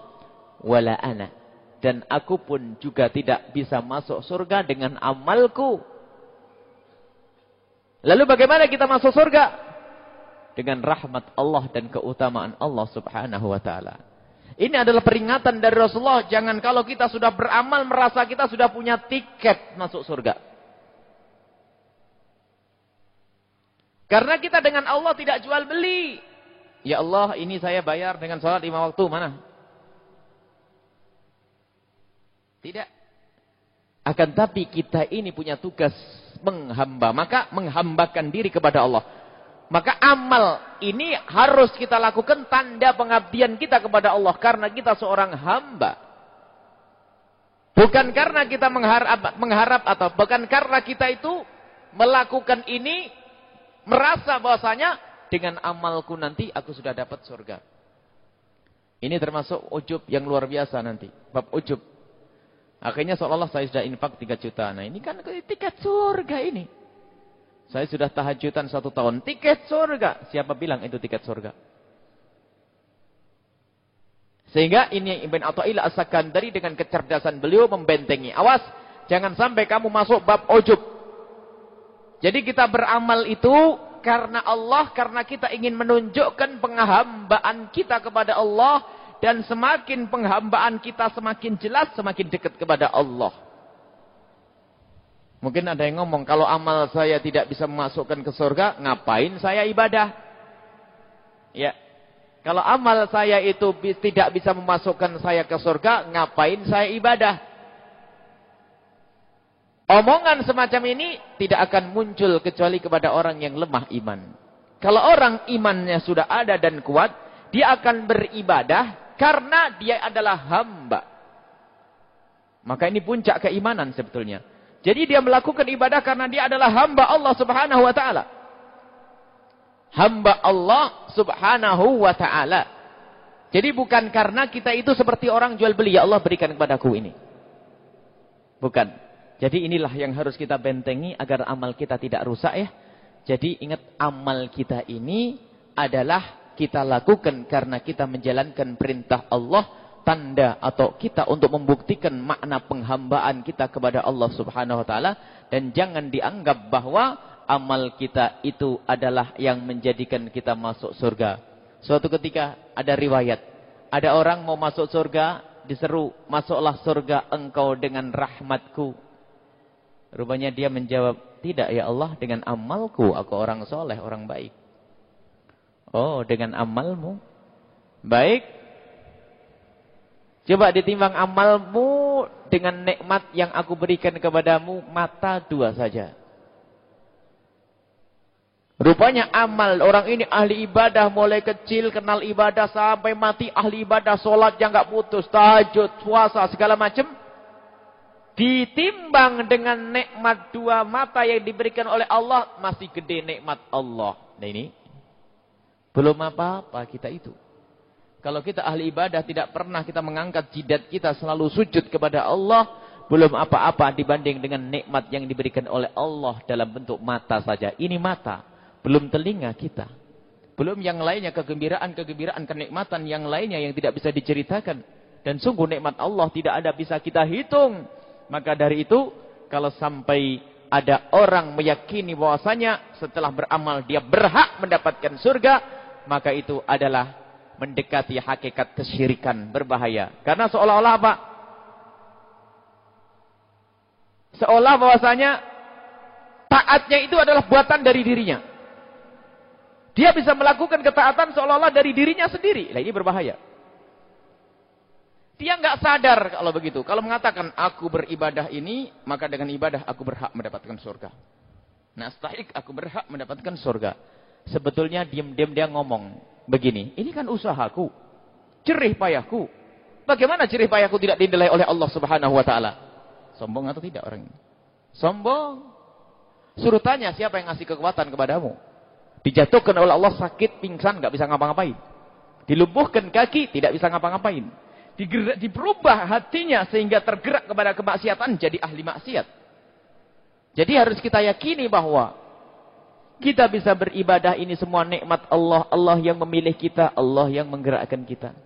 Wala ana. Dan aku pun juga tidak bisa masuk surga dengan amalku. Lalu bagaimana kita masuk surga? Dengan rahmat Allah dan keutamaan Allah subhanahu wa ta'ala. Ini adalah peringatan dari Rasulullah. Jangan kalau kita sudah beramal merasa kita sudah punya tiket masuk surga. Karena kita dengan Allah tidak jual beli. Ya Allah, ini saya bayar dengan sholat 5 waktu, mana? Tidak. Akan tapi kita ini punya tugas menghamba. Maka menghambakan diri kepada Allah. Maka amal ini harus kita lakukan tanda pengabdian kita kepada Allah. Karena kita seorang hamba. Bukan karena kita mengharap atau bukan karena kita itu melakukan ini merasa bahwasanya dengan amalku nanti aku sudah dapat surga. Ini termasuk ujub yang luar biasa nanti. Bab ujub. Akhirnya seolah-olah saya sudah infak 3 juta. Nah ini kan tiket surga ini. Saya sudah tahajudan 1 tahun. Tiket surga. Siapa bilang itu tiket surga? Sehingga ini Ibn Atha'illah As-Sakandari dengan kecerdasan beliau membentengi. Awas. Jangan sampai kamu masuk bab ujub. Jadi kita beramal itu karena Allah. Karena kita ingin menunjukkan penghambaan kita kepada Allah. Dan semakin penghambaan kita semakin jelas. Semakin dekat kepada Allah. Mungkin ada yang ngomong, kalau amal saya tidak bisa memasukkan ke surga, ngapain saya ibadah? Ya. Kalau amal saya itu tidak bisa memasukkan saya ke surga, ngapain saya ibadah? Omongan semacam ini tidak akan muncul kecuali kepada orang yang lemah iman. Kalau orang imannya sudah ada dan kuat, dia akan beribadah karena dia adalah hamba. Maka ini puncak keimanan sebetulnya. Jadi dia melakukan ibadah karena dia adalah hamba Allah subhanahu wa ta'ala. Hamba Allah subhanahu wa ta'ala. Jadi bukan karena kita itu seperti orang jual beli. Ya Allah berikan kepadaku ini. Bukan. Jadi inilah yang harus kita bentengi agar amal kita tidak rusak ya. Jadi ingat amal kita ini adalah kita lakukan karena kita menjalankan perintah Allah. Tanda atau kita untuk membuktikan makna penghambaan kita kepada Allah subhanahu wa ta'ala. Dan jangan dianggap bahwa amal kita itu adalah yang menjadikan kita masuk surga. Suatu ketika ada riwayat. Ada orang mau masuk surga, diseru, masuklah surga engkau dengan rahmatku. Rupanya dia menjawab, tidak ya Allah, dengan amalku, aku orang soleh, orang baik. Oh, dengan amalmu? Baik. Coba ditimbang amalmu dengan nikmat yang aku berikan kepadamu, mata 2 saja. Rupanya amal orang ini ahli ibadah, mulai kecil kenal ibadah sampai mati ahli ibadah, sholat yang gak putus, tahajud, puasa, segala macam. Ditimbang dengan nikmat 2 mata yang diberikan oleh Allah, masih gede nikmat Allah. Nah ini, belum apa-apa kita itu. Kalau kita ahli ibadah tidak pernah kita mengangkat jidat kita selalu sujud kepada Allah. Belum apa-apa dibanding dengan nikmat yang diberikan oleh Allah dalam bentuk mata saja. Ini mata. Belum telinga kita. Belum yang lainnya kegembiraan, kenikmatan yang lainnya yang tidak bisa diceritakan. Dan sungguh nikmat Allah tidak ada bisa kita hitung. Maka dari itu kalau sampai ada orang meyakini bahwasanya setelah beramal dia berhak mendapatkan surga. Maka itu adalah mendekati hakikat kesyirikan, berbahaya. Karena seolah-olah apa? Seolah bahwasanya taatnya itu adalah buatan dari dirinya. Dia bisa melakukan ketaatan seolah-olah dari dirinya sendiri. Nah, ini berbahaya. Dia nggak sadar kalau begitu. Kalau mengatakan aku beribadah ini, maka dengan ibadah aku berhak mendapatkan surga. Nah, astahik aku berhak mendapatkan surga. Sebetulnya diam-diam dia ngomong begini, ini kan usahaku, jerih payahku. Bagaimana jerih payahku tidak dinilai oleh Allah Subhanahu wa taala? Sombong atau tidak orang ini? Sombong. Suruh tanya siapa yang ngasih kekuatan kepadamu? Dijatuhkan oleh Allah sakit, pingsan, nggak bisa ngapa-ngapain. Dilumpuhkan kaki, tidak bisa ngapa-ngapain. Diberubah hatinya sehingga tergerak kepada kemaksiatan, jadi ahli maksiat. Jadi harus kita yakini bahwa kita bisa beribadah ini semua nikmat Allah. Allah yang memilih kita, Allah yang menggerakkan kita.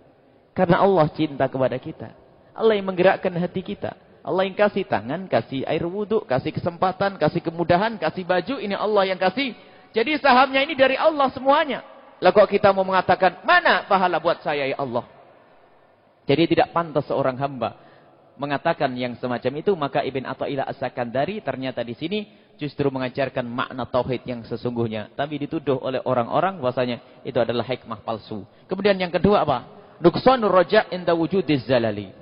Karena Allah cinta kepada kita. Allah yang menggerakkan hati kita. Allah yang kasih tangan, kasih air wudhu, kasih kesempatan, kasih kemudahan, kasih baju, ini Allah yang kasih. Jadi sahamnya ini dari Allah semuanya. Lah kok kita mau mengatakan, mana pahala buat saya ya Allah? Jadi tidak pantas seorang hamba mengatakan yang semacam itu. Maka Ibn Athaillah As-Sakandari ternyata di sini justru mengajarkan makna tauhid yang sesungguhnya. Tapi dituduh oleh orang-orang bahwasanya itu adalah hikmah palsu. Kemudian yang kedua apa? Nuqsanur raja' inda wujudiz zalali.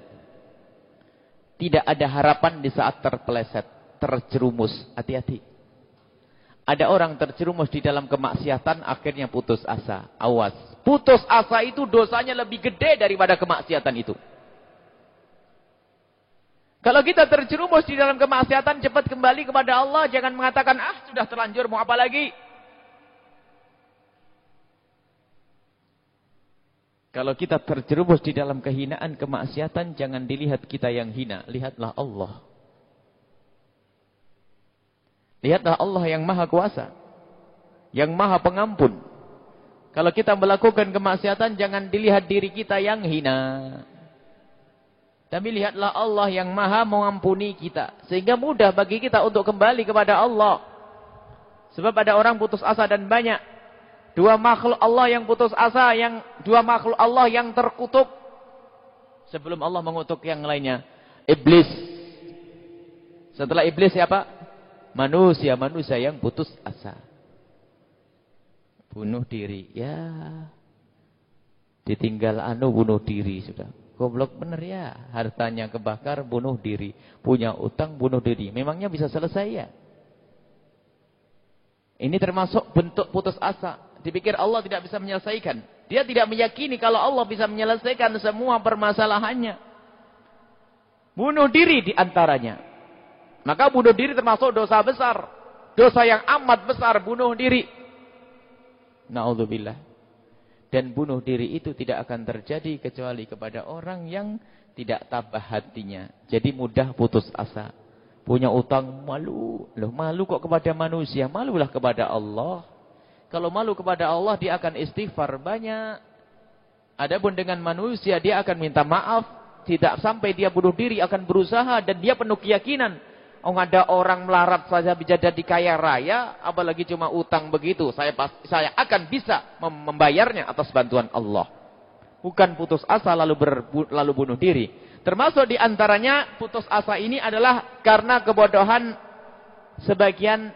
Tidak ada harapan di saat terpeleset, terjerumus. Hati-hati. Ada orang terjerumus di dalam kemaksiatan, akhirnya putus asa. Awas. Putus asa itu dosanya lebih gede daripada kemaksiatan itu. Kalau kita terjerumus di dalam kemaksiatan, cepat kembali kepada Allah. Jangan mengatakan, sudah terlanjur, mau apa lagi? Kalau kita terjerumus di dalam kehinaan, kemaksiatan, jangan dilihat kita yang hina. Lihatlah Allah. Lihatlah Allah yang maha kuasa. Yang maha pengampun. Kalau kita melakukan kemaksiatan, jangan dilihat diri kita yang hina. Tapi lihatlah Allah yang maha mengampuni kita. Sehingga mudah bagi kita untuk kembali kepada Allah. Sebab ada orang putus asa dan banyak. Dua makhluk Allah yang putus asa, dua makhluk Allah yang terkutuk. Sebelum Allah mengutuk yang lainnya. Iblis. Setelah iblis siapa? Manusia yang putus asa. Bunuh diri. Ya. Ditinggal bunuh diri sudah. Goblok bener ya. Hartanya kebakar, bunuh diri. Punya utang, bunuh diri. Memangnya bisa selesai ya? Ini termasuk bentuk putus asa. Dipikir Allah tidak bisa menyelesaikan. Dia tidak meyakini kalau Allah bisa menyelesaikan semua permasalahannya. Bunuh diri diantaranya. Maka bunuh diri termasuk dosa besar. Dosa yang amat besar, bunuh diri. Na'udzubillah. Dan bunuh diri itu tidak akan terjadi kecuali kepada orang yang tidak tabah hatinya. Jadi mudah putus asa. Punya utang, malu. Loh, malu kok kepada manusia? Malulah kepada Allah. Kalau malu kepada Allah, dia akan istighfar banyak. Adapun dengan manusia, dia akan minta maaf. Tidak sampai dia bunuh diri, akan berusaha. Dan dia penuh keyakinan. Ada orang melarat saja bisa jadi kaya raya, apalagi cuma utang begitu. Saya akan bisa membayarnya atas bantuan Allah. Bukan putus asa lalu bunuh diri. Termasuk diantaranya putus asa ini adalah karena kebodohan sebagian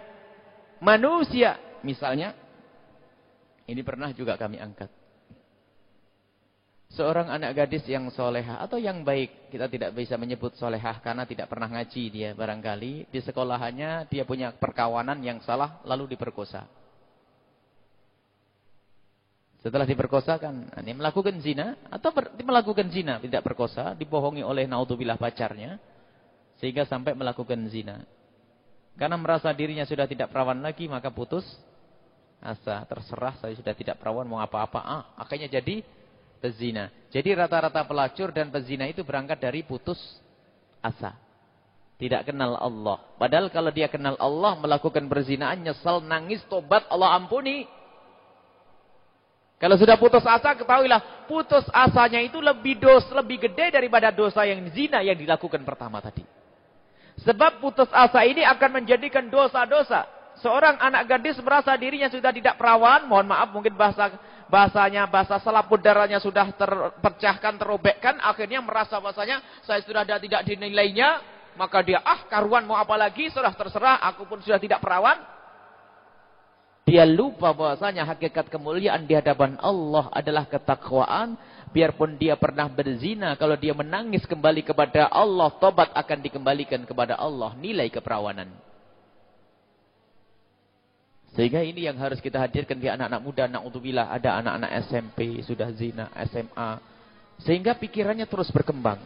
manusia. Misalnya, ini pernah juga kami angkat. Seorang anak gadis yang solehah atau yang baik, kita tidak bisa menyebut solehah karena tidak pernah ngaji dia barangkali. Di sekolahannya dia punya perkawanan yang salah lalu diperkosa. Setelah diperkosa kan, dia melakukan zina atau melakukan zina, tidak perkosa, dibohongi oleh naudzubillah pacarnya sehingga sampai melakukan zina. Karena merasa dirinya sudah tidak perawan lagi maka putus asa. Terserah saya sudah tidak perawan mau apa-apa. Akhirnya jadi pezina. Jadi rata-rata pelacur dan pezina itu berangkat dari putus asa. Tidak kenal Allah. Padahal kalau dia kenal Allah, melakukan perzinahan, nyesal, nangis, tobat, Allah ampuni. Kalau sudah putus asa, ketahuilah, putus asanya itu lebih gede daripada dosa yang zina yang dilakukan pertama tadi. Sebab putus asa ini akan menjadikan dosa-dosa. Seorang anak gadis merasa dirinya sudah tidak perawan, mohon maaf mungkin bahasa selaput darahnya sudah terpecahkan, terobekkan, akhirnya merasa bahasanya saya sudah tidak dinilainya, maka dia karuan mau apa lagi, sudah terserah, aku pun sudah tidak perawan. Dia lupa bahwasanya hakikat kemuliaan di hadapan Allah adalah ketakwaan. Biarpun dia pernah berzina, kalau dia menangis kembali kepada Allah, tobat akan dikembalikan kepada Allah, nilai keperawanan. Sehingga ini yang harus kita hadirkan di anak-anak muda. Na'udzubillah, ada anak-anak SMP, sudah zina, SMA. Sehingga pikirannya terus berkembang.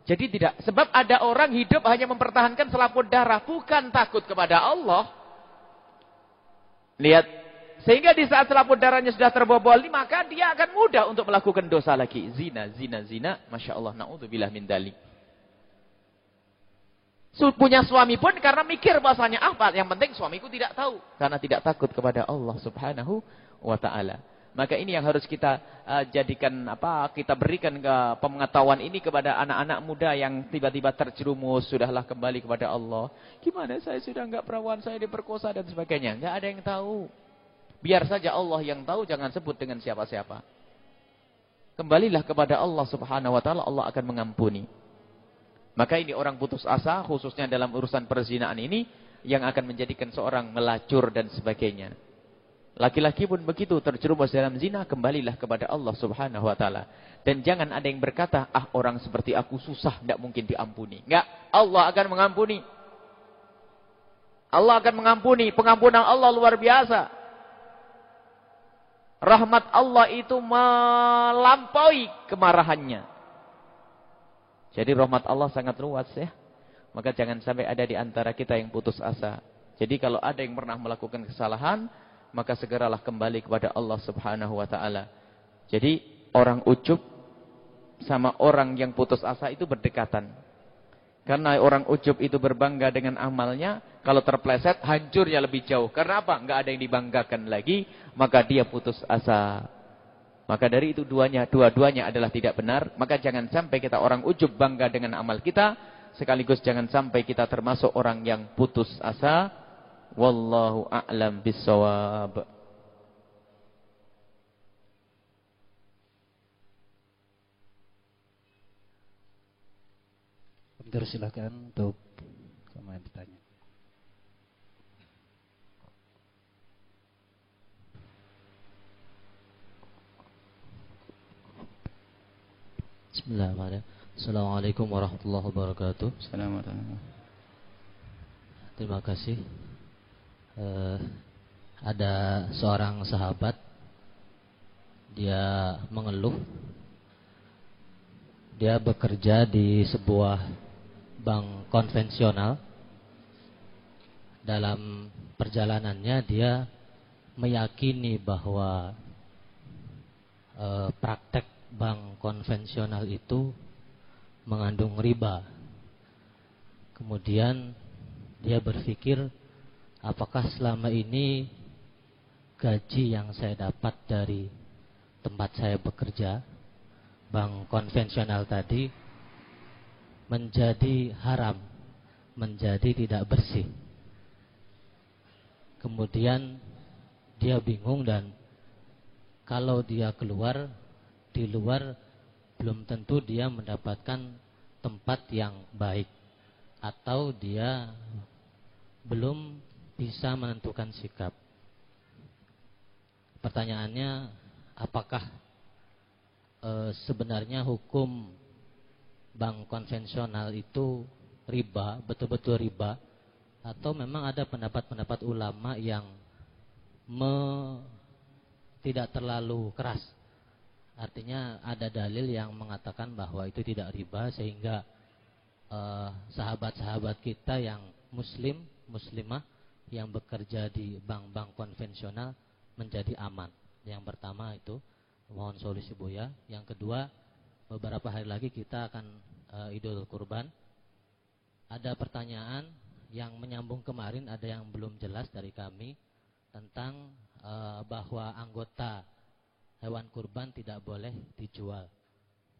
Jadi tidak, sebab ada orang hidup hanya mempertahankan selaput darah, bukan takut kepada Allah. Lihat, sehingga di saat selaput darahnya sudah terbobol, maka dia akan mudah untuk melakukan dosa lagi. Zina, zina, zina. Masya Allah, na'udzubillah min dzalik. Punya suami pun karena mikir bahasanya apa. Yang penting suamiku tidak tahu. Karena tidak takut kepada Allah subhanahu wa ta'ala. Maka ini yang harus kita jadikan, kita berikan ke pengetahuan ini kepada anak-anak muda yang tiba-tiba terjerumus. Sudahlah kembali kepada Allah. Gimana saya sudah enggak perawan, saya diperkosa dan sebagainya. Enggak ada yang tahu. Biar saja Allah yang tahu, jangan sebut dengan siapa-siapa. Kembalilah kepada Allah subhanahu wa ta'ala, Allah akan mengampuni. Maka ini orang putus asa, khususnya dalam urusan perzinaan ini, yang akan menjadikan seorang melacur dan sebagainya. Laki-laki pun begitu, terjerumus dalam zina, kembalilah kepada Allah subhanahu wa ta'ala. Dan jangan ada yang berkata, orang seperti aku susah, tidak mungkin diampuni. Enggak, Allah akan mengampuni. Allah akan mengampuni, pengampunan Allah luar biasa. Rahmat Allah itu melampaui kemarahannya. Jadi rahmat Allah sangat luas ya. Maka jangan sampai ada di antara kita yang putus asa. Jadi kalau ada yang pernah melakukan kesalahan, maka segeralah kembali kepada Allah subhanahu wa ta'ala. Jadi orang ujub sama orang yang putus asa itu berdekatan. Karena orang ujub itu berbangga dengan amalnya, kalau terpleset hancurnya lebih jauh. Karena apa? Enggak ada yang dibanggakan lagi, maka dia putus asa. Maka dari itu dua-duanya adalah tidak benar. Maka jangan sampai kita orang ujub bangga dengan amal kita, sekaligus jangan sampai kita termasuk orang yang putus asa. Wallahu a'lam bissawab. Silakan untuk kamu yang bertanya. Bismillahirrahmanirrahim. Assalamualaikum warahmatullahi wabarakatuh. Assalamualaikum. Terima kasih. Ada seorang sahabat, dia mengeluh. Dia bekerja di sebuah bank konvensional. Dalam perjalanannya dia meyakini bahwa praktek bank konvensional itu mengandung riba. Kemudian dia berpikir, apakah selama ini gaji yang saya dapat dari tempat saya bekerja, bank konvensional tadi, menjadi haram, menjadi tidak bersih. Kemudian dia bingung, dan kalau dia keluar, di luar belum tentu dia mendapatkan tempat yang baik, atau dia belum bisa menentukan sikap. Pertanyaannya, apakah sebenarnya hukum bank konvensional itu riba, betul-betul riba, atau memang ada pendapat-pendapat ulama yang tidak terlalu keras. Artinya ada dalil yang mengatakan bahwa itu tidak riba, sehingga sahabat-sahabat kita yang muslimah yang bekerja di bank-bank konvensional menjadi aman. Yang pertama itu, mohon solusi Buya. Yang kedua, beberapa hari lagi kita akan Idul Kurban. Ada pertanyaan yang menyambung kemarin, ada yang belum jelas dari kami tentang bahwa anggota hewan kurban tidak boleh dijual.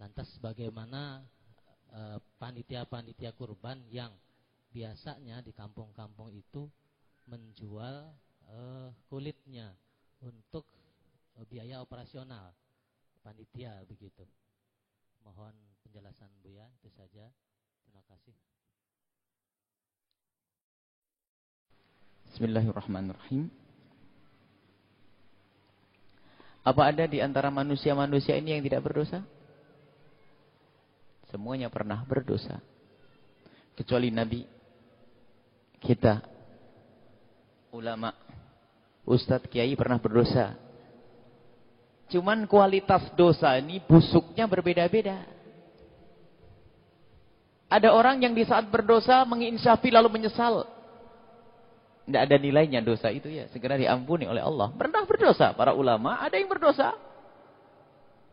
Lantas bagaimana panitia-panitia kurban yang biasanya di kampung-kampung itu menjual kulitnya untuk biaya operasional panitia begitu. Mohon penjelasan Buya, itu saja. Terima kasih. Bismillahirrahmanirrahim. Apa ada di antara manusia-manusia ini yang tidak berdosa? Semuanya pernah berdosa. Kecuali Nabi, kita, ulama, ustadz, kiai pernah berdosa. Cuman kualitas dosa ini busuknya berbeda-beda. Ada orang yang di saat berdosa menginsafi lalu menyesal. Tidak ada nilainya dosa itu ya. Segera diampuni oleh Allah. Pernah berdosa. Para ulama ada yang berdosa.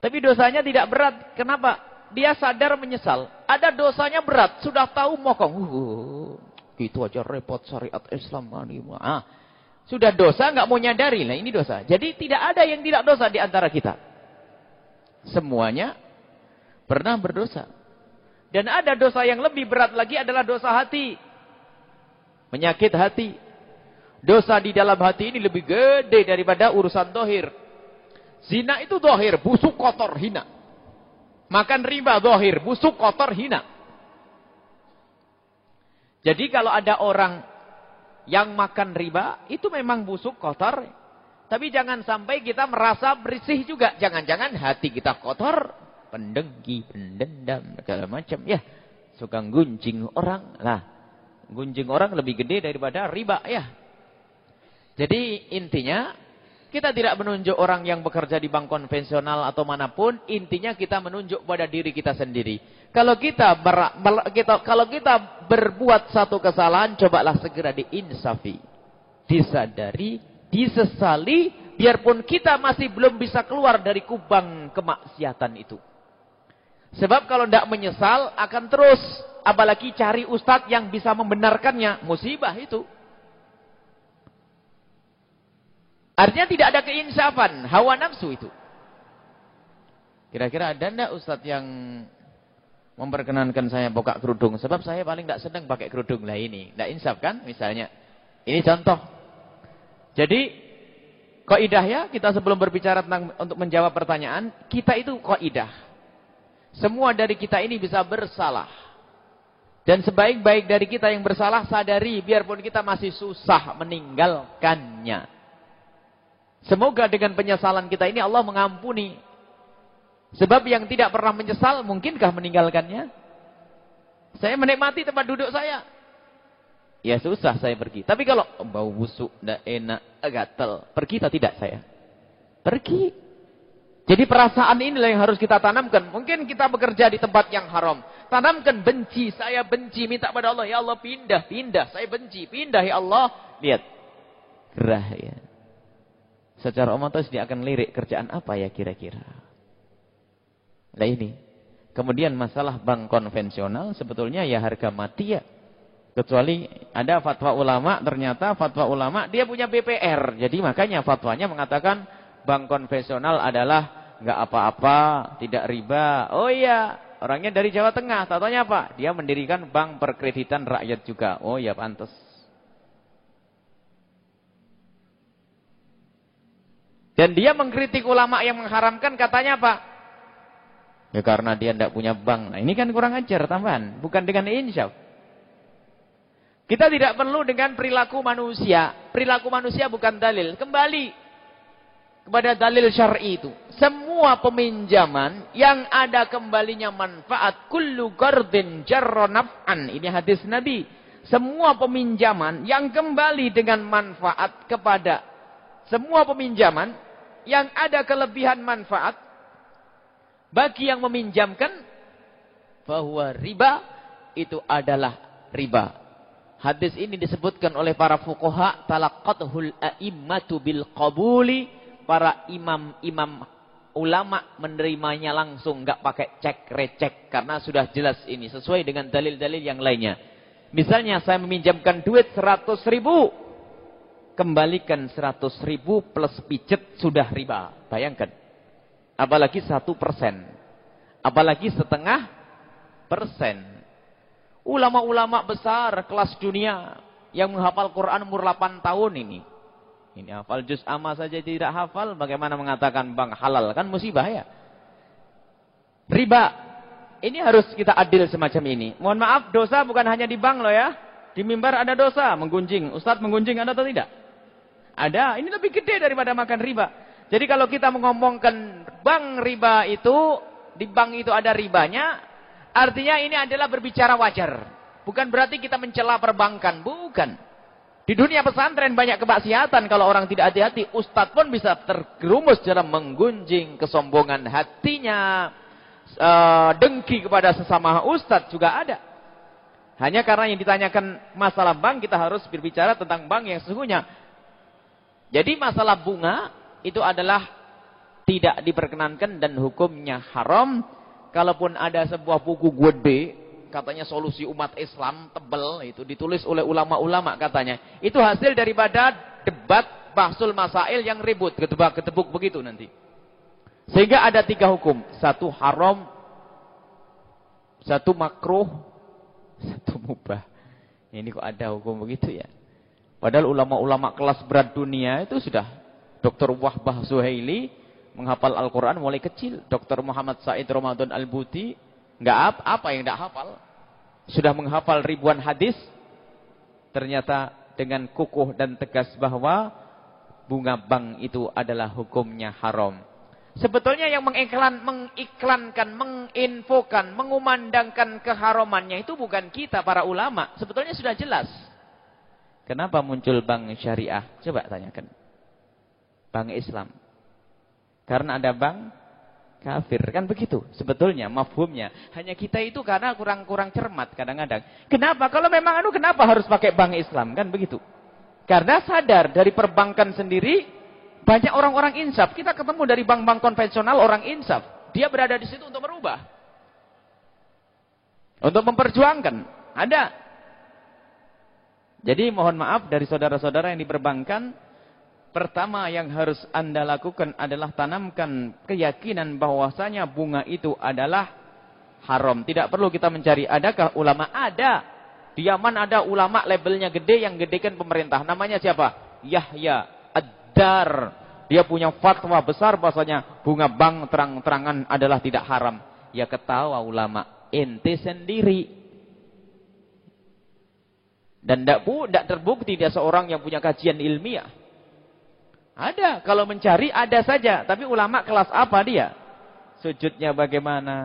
Tapi dosanya tidak berat. Kenapa? Dia sadar menyesal. Ada dosanya berat. Sudah tahu mokong. Gitu aja repot syariat Islam. Sudah dosa nggak mau nyadari. Nah ini dosa. Jadi tidak ada yang tidak dosa di antara kita. Semuanya pernah berdosa. Dan ada dosa yang lebih berat lagi adalah dosa hati. Menyakit hati. Dosa di dalam hati ini lebih gede daripada urusan dohir. Zina itu dohir, busuk, kotor, hina. Makan riba dohir, busuk, kotor, hina. Jadi kalau ada orang yang makan riba, itu memang busuk, kotor. Tapi jangan sampai kita merasa bersih juga. Jangan-jangan hati kita kotor. Pendengki, pendendam, segala macam. Ya, suka gunjing orang. Lah, gunjing orang lebih gede daripada riba ya. Jadi intinya, kita tidak menunjuk orang yang bekerja di bank konvensional atau manapun. Intinya kita menunjuk pada diri kita sendiri. Kalau kita berbuat satu kesalahan, cobalah segera diinsafi. Disadari, disesali, biarpun kita masih belum bisa keluar dari kubang kemaksiatan itu. Sebab kalau tidak menyesal akan terus, apalagi cari ustadz yang bisa membenarkannya, musibah itu. Artinya tidak ada keinsafan, hawa nafsu itu. Kira-kira ada enggak ustadz yang memperkenankan saya buka kerudung? Sebab saya paling tidak senang pakai kerudung. Lah ini, tidak insaf kan misalnya. Ini contoh. Jadi, kaidah ya, kita sebelum berbicara tentang untuk menjawab pertanyaan, kita itu kaidah. Semua dari kita ini bisa bersalah. Dan sebaik-baik dari kita yang bersalah, sadari biarpun kita masih susah meninggalkannya. Semoga dengan penyesalan kita ini Allah mengampuni. Sebab yang tidak pernah menyesal, mungkinkah meninggalkannya? Saya menikmati tempat duduk saya. Ya susah saya pergi. Tapi kalau bau busuk, tidak enak, gatal, pergi atau tidak saya? Pergi. Jadi perasaan inilah yang harus kita tanamkan. Mungkin kita bekerja di tempat yang haram. Tanamkan benci, saya benci. Minta pada Allah, ya Allah pindah, pindah. Saya benci, pindah ya Allah. Lihat. Gerah ya. Secara otomatis dia akan lirik kerjaan apa ya kira-kira. Nah ini. Kemudian masalah bank konvensional sebetulnya ya harga mati ya. Kecuali ada fatwa ulama, ternyata fatwa ulama dia punya BPR. Jadi makanya fatwanya mengatakan bank konvensional adalah nggak apa-apa, tidak riba. Oh iya, orangnya dari Jawa Tengah. Tatanya apa? Dia mendirikan bank perkreditan rakyat juga. Oh ya pantas. Dan dia mengkritik ulama yang mengharamkan, katanya apa? Ya karena dia tidak punya bank. Nah ini kan kurang ajar tambahan. Bukan dengan insaf. Kita tidak perlu dengan perilaku manusia. Perilaku manusia bukan dalil. Kembali kepada dalil syar'i itu. Semua peminjaman yang ada kembalinya manfaat. Kullu qardin jarra naf'an. Ini hadis Nabi. Semua peminjaman yang kembali dengan manfaat kepada. Semua peminjaman yang ada kelebihan manfaat. Bagi yang meminjamkan. Bahwa riba itu adalah riba. Hadis ini disebutkan oleh para fuqaha. Talaqathul a'immatu bil qabuli. Para imam-imam ulama menerimanya langsung, nggak pakai cek recek karena sudah jelas ini sesuai dengan dalil-dalil yang lainnya. Misalnya saya meminjamkan duit 100.000, kembalikan 100.000 plus pijet sudah riba. Bayangkan, apalagi 1%, apalagi 0,5%. Ulama-ulama besar kelas dunia yang menghafal Quran umur 8 tahun ini. Ini hafal juz amma saja tidak hafal, bagaimana mengatakan bank halal? Kan musibah ya. Riba. Ini harus kita adil semacam ini. Mohon maaf, dosa bukan hanya di bank loh ya. Di mimbar ada dosa, menggunjing. Ustadz menggunjing ada atau tidak? Ada. Ini lebih gede daripada makan riba. Jadi kalau kita mengomongkan bank riba itu, di bank itu ada ribanya, artinya ini adalah berbicara wajar. Bukan berarti kita mencela perbankan, bukan. Di dunia pesantren banyak kemaksiatan kalau orang tidak hati-hati. Ustadz pun bisa terjerumus dalam menggunjing kesombongan hatinya, dengki kepada sesama ustadz juga ada. Hanya karena yang ditanyakan masalah bank, kita harus berbicara tentang bank yang sesungguhnya. Jadi masalah bunga itu adalah tidak diperkenankan dan hukumnya haram. Kalaupun ada sebuah buku gede, katanya solusi umat Islam, tebal, itu ditulis oleh ulama-ulama katanya. Itu hasil daripada debat bahsul masail yang ribut, ketebak-ketebuk begitu nanti. Sehingga ada 3 hukum. 1 haram, 1 makruh, 1 mubah. Ini kok ada hukum begitu ya? Padahal ulama-ulama kelas berat dunia itu sudah. Dr. Wahbah Zuhaili menghafal Al-Quran mulai kecil. Dr. Muhammad Said Ramadan Al-Buti nggak apa yang nggak hafal. Sudah menghafal ribuan hadis. Ternyata dengan kukuh dan tegas bahwa bunga bank itu adalah hukumnya haram. Sebetulnya yang mengiklankan, menginfokan, mengumandangkan keharamannya itu bukan kita para ulama. Sebetulnya sudah jelas. Kenapa muncul bank syariah? Coba tanyakan. Bank Islam. Karena ada bank kafir. Kan begitu sebetulnya mafhumnya. Hanya kita itu karena kurang cermat kadang-kadang. Kenapa? Kalau memang kenapa harus pakai bank Islam? Kan begitu. Karena sadar dari perbankan sendiri banyak orang-orang insaf. Kita ketemu dari bank-bank konvensional orang insaf. Dia berada di situ untuk merubah. Untuk memperjuangkan. Ada. Jadi mohon maaf dari saudara-saudara yang di perbankan, pertama yang harus Anda lakukan adalah tanamkan keyakinan bahwasanya bunga itu adalah haram. Tidak perlu kita mencari adakah ulama. Ada. Di Yaman ada ulama labelnya gede yang gedekan pemerintah. Namanya siapa? Yahya Ad-Dar. Dia punya fatwa besar bahwasanya bunga bank terang-terangan adalah tidak haram. Ya ketawa ulama. Ente sendiri. Dan tidak terbukti dia seorang yang punya kajian ilmiah. Ada. Kalau mencari ada saja. Tapi ulama kelas apa dia? Sujudnya bagaimana?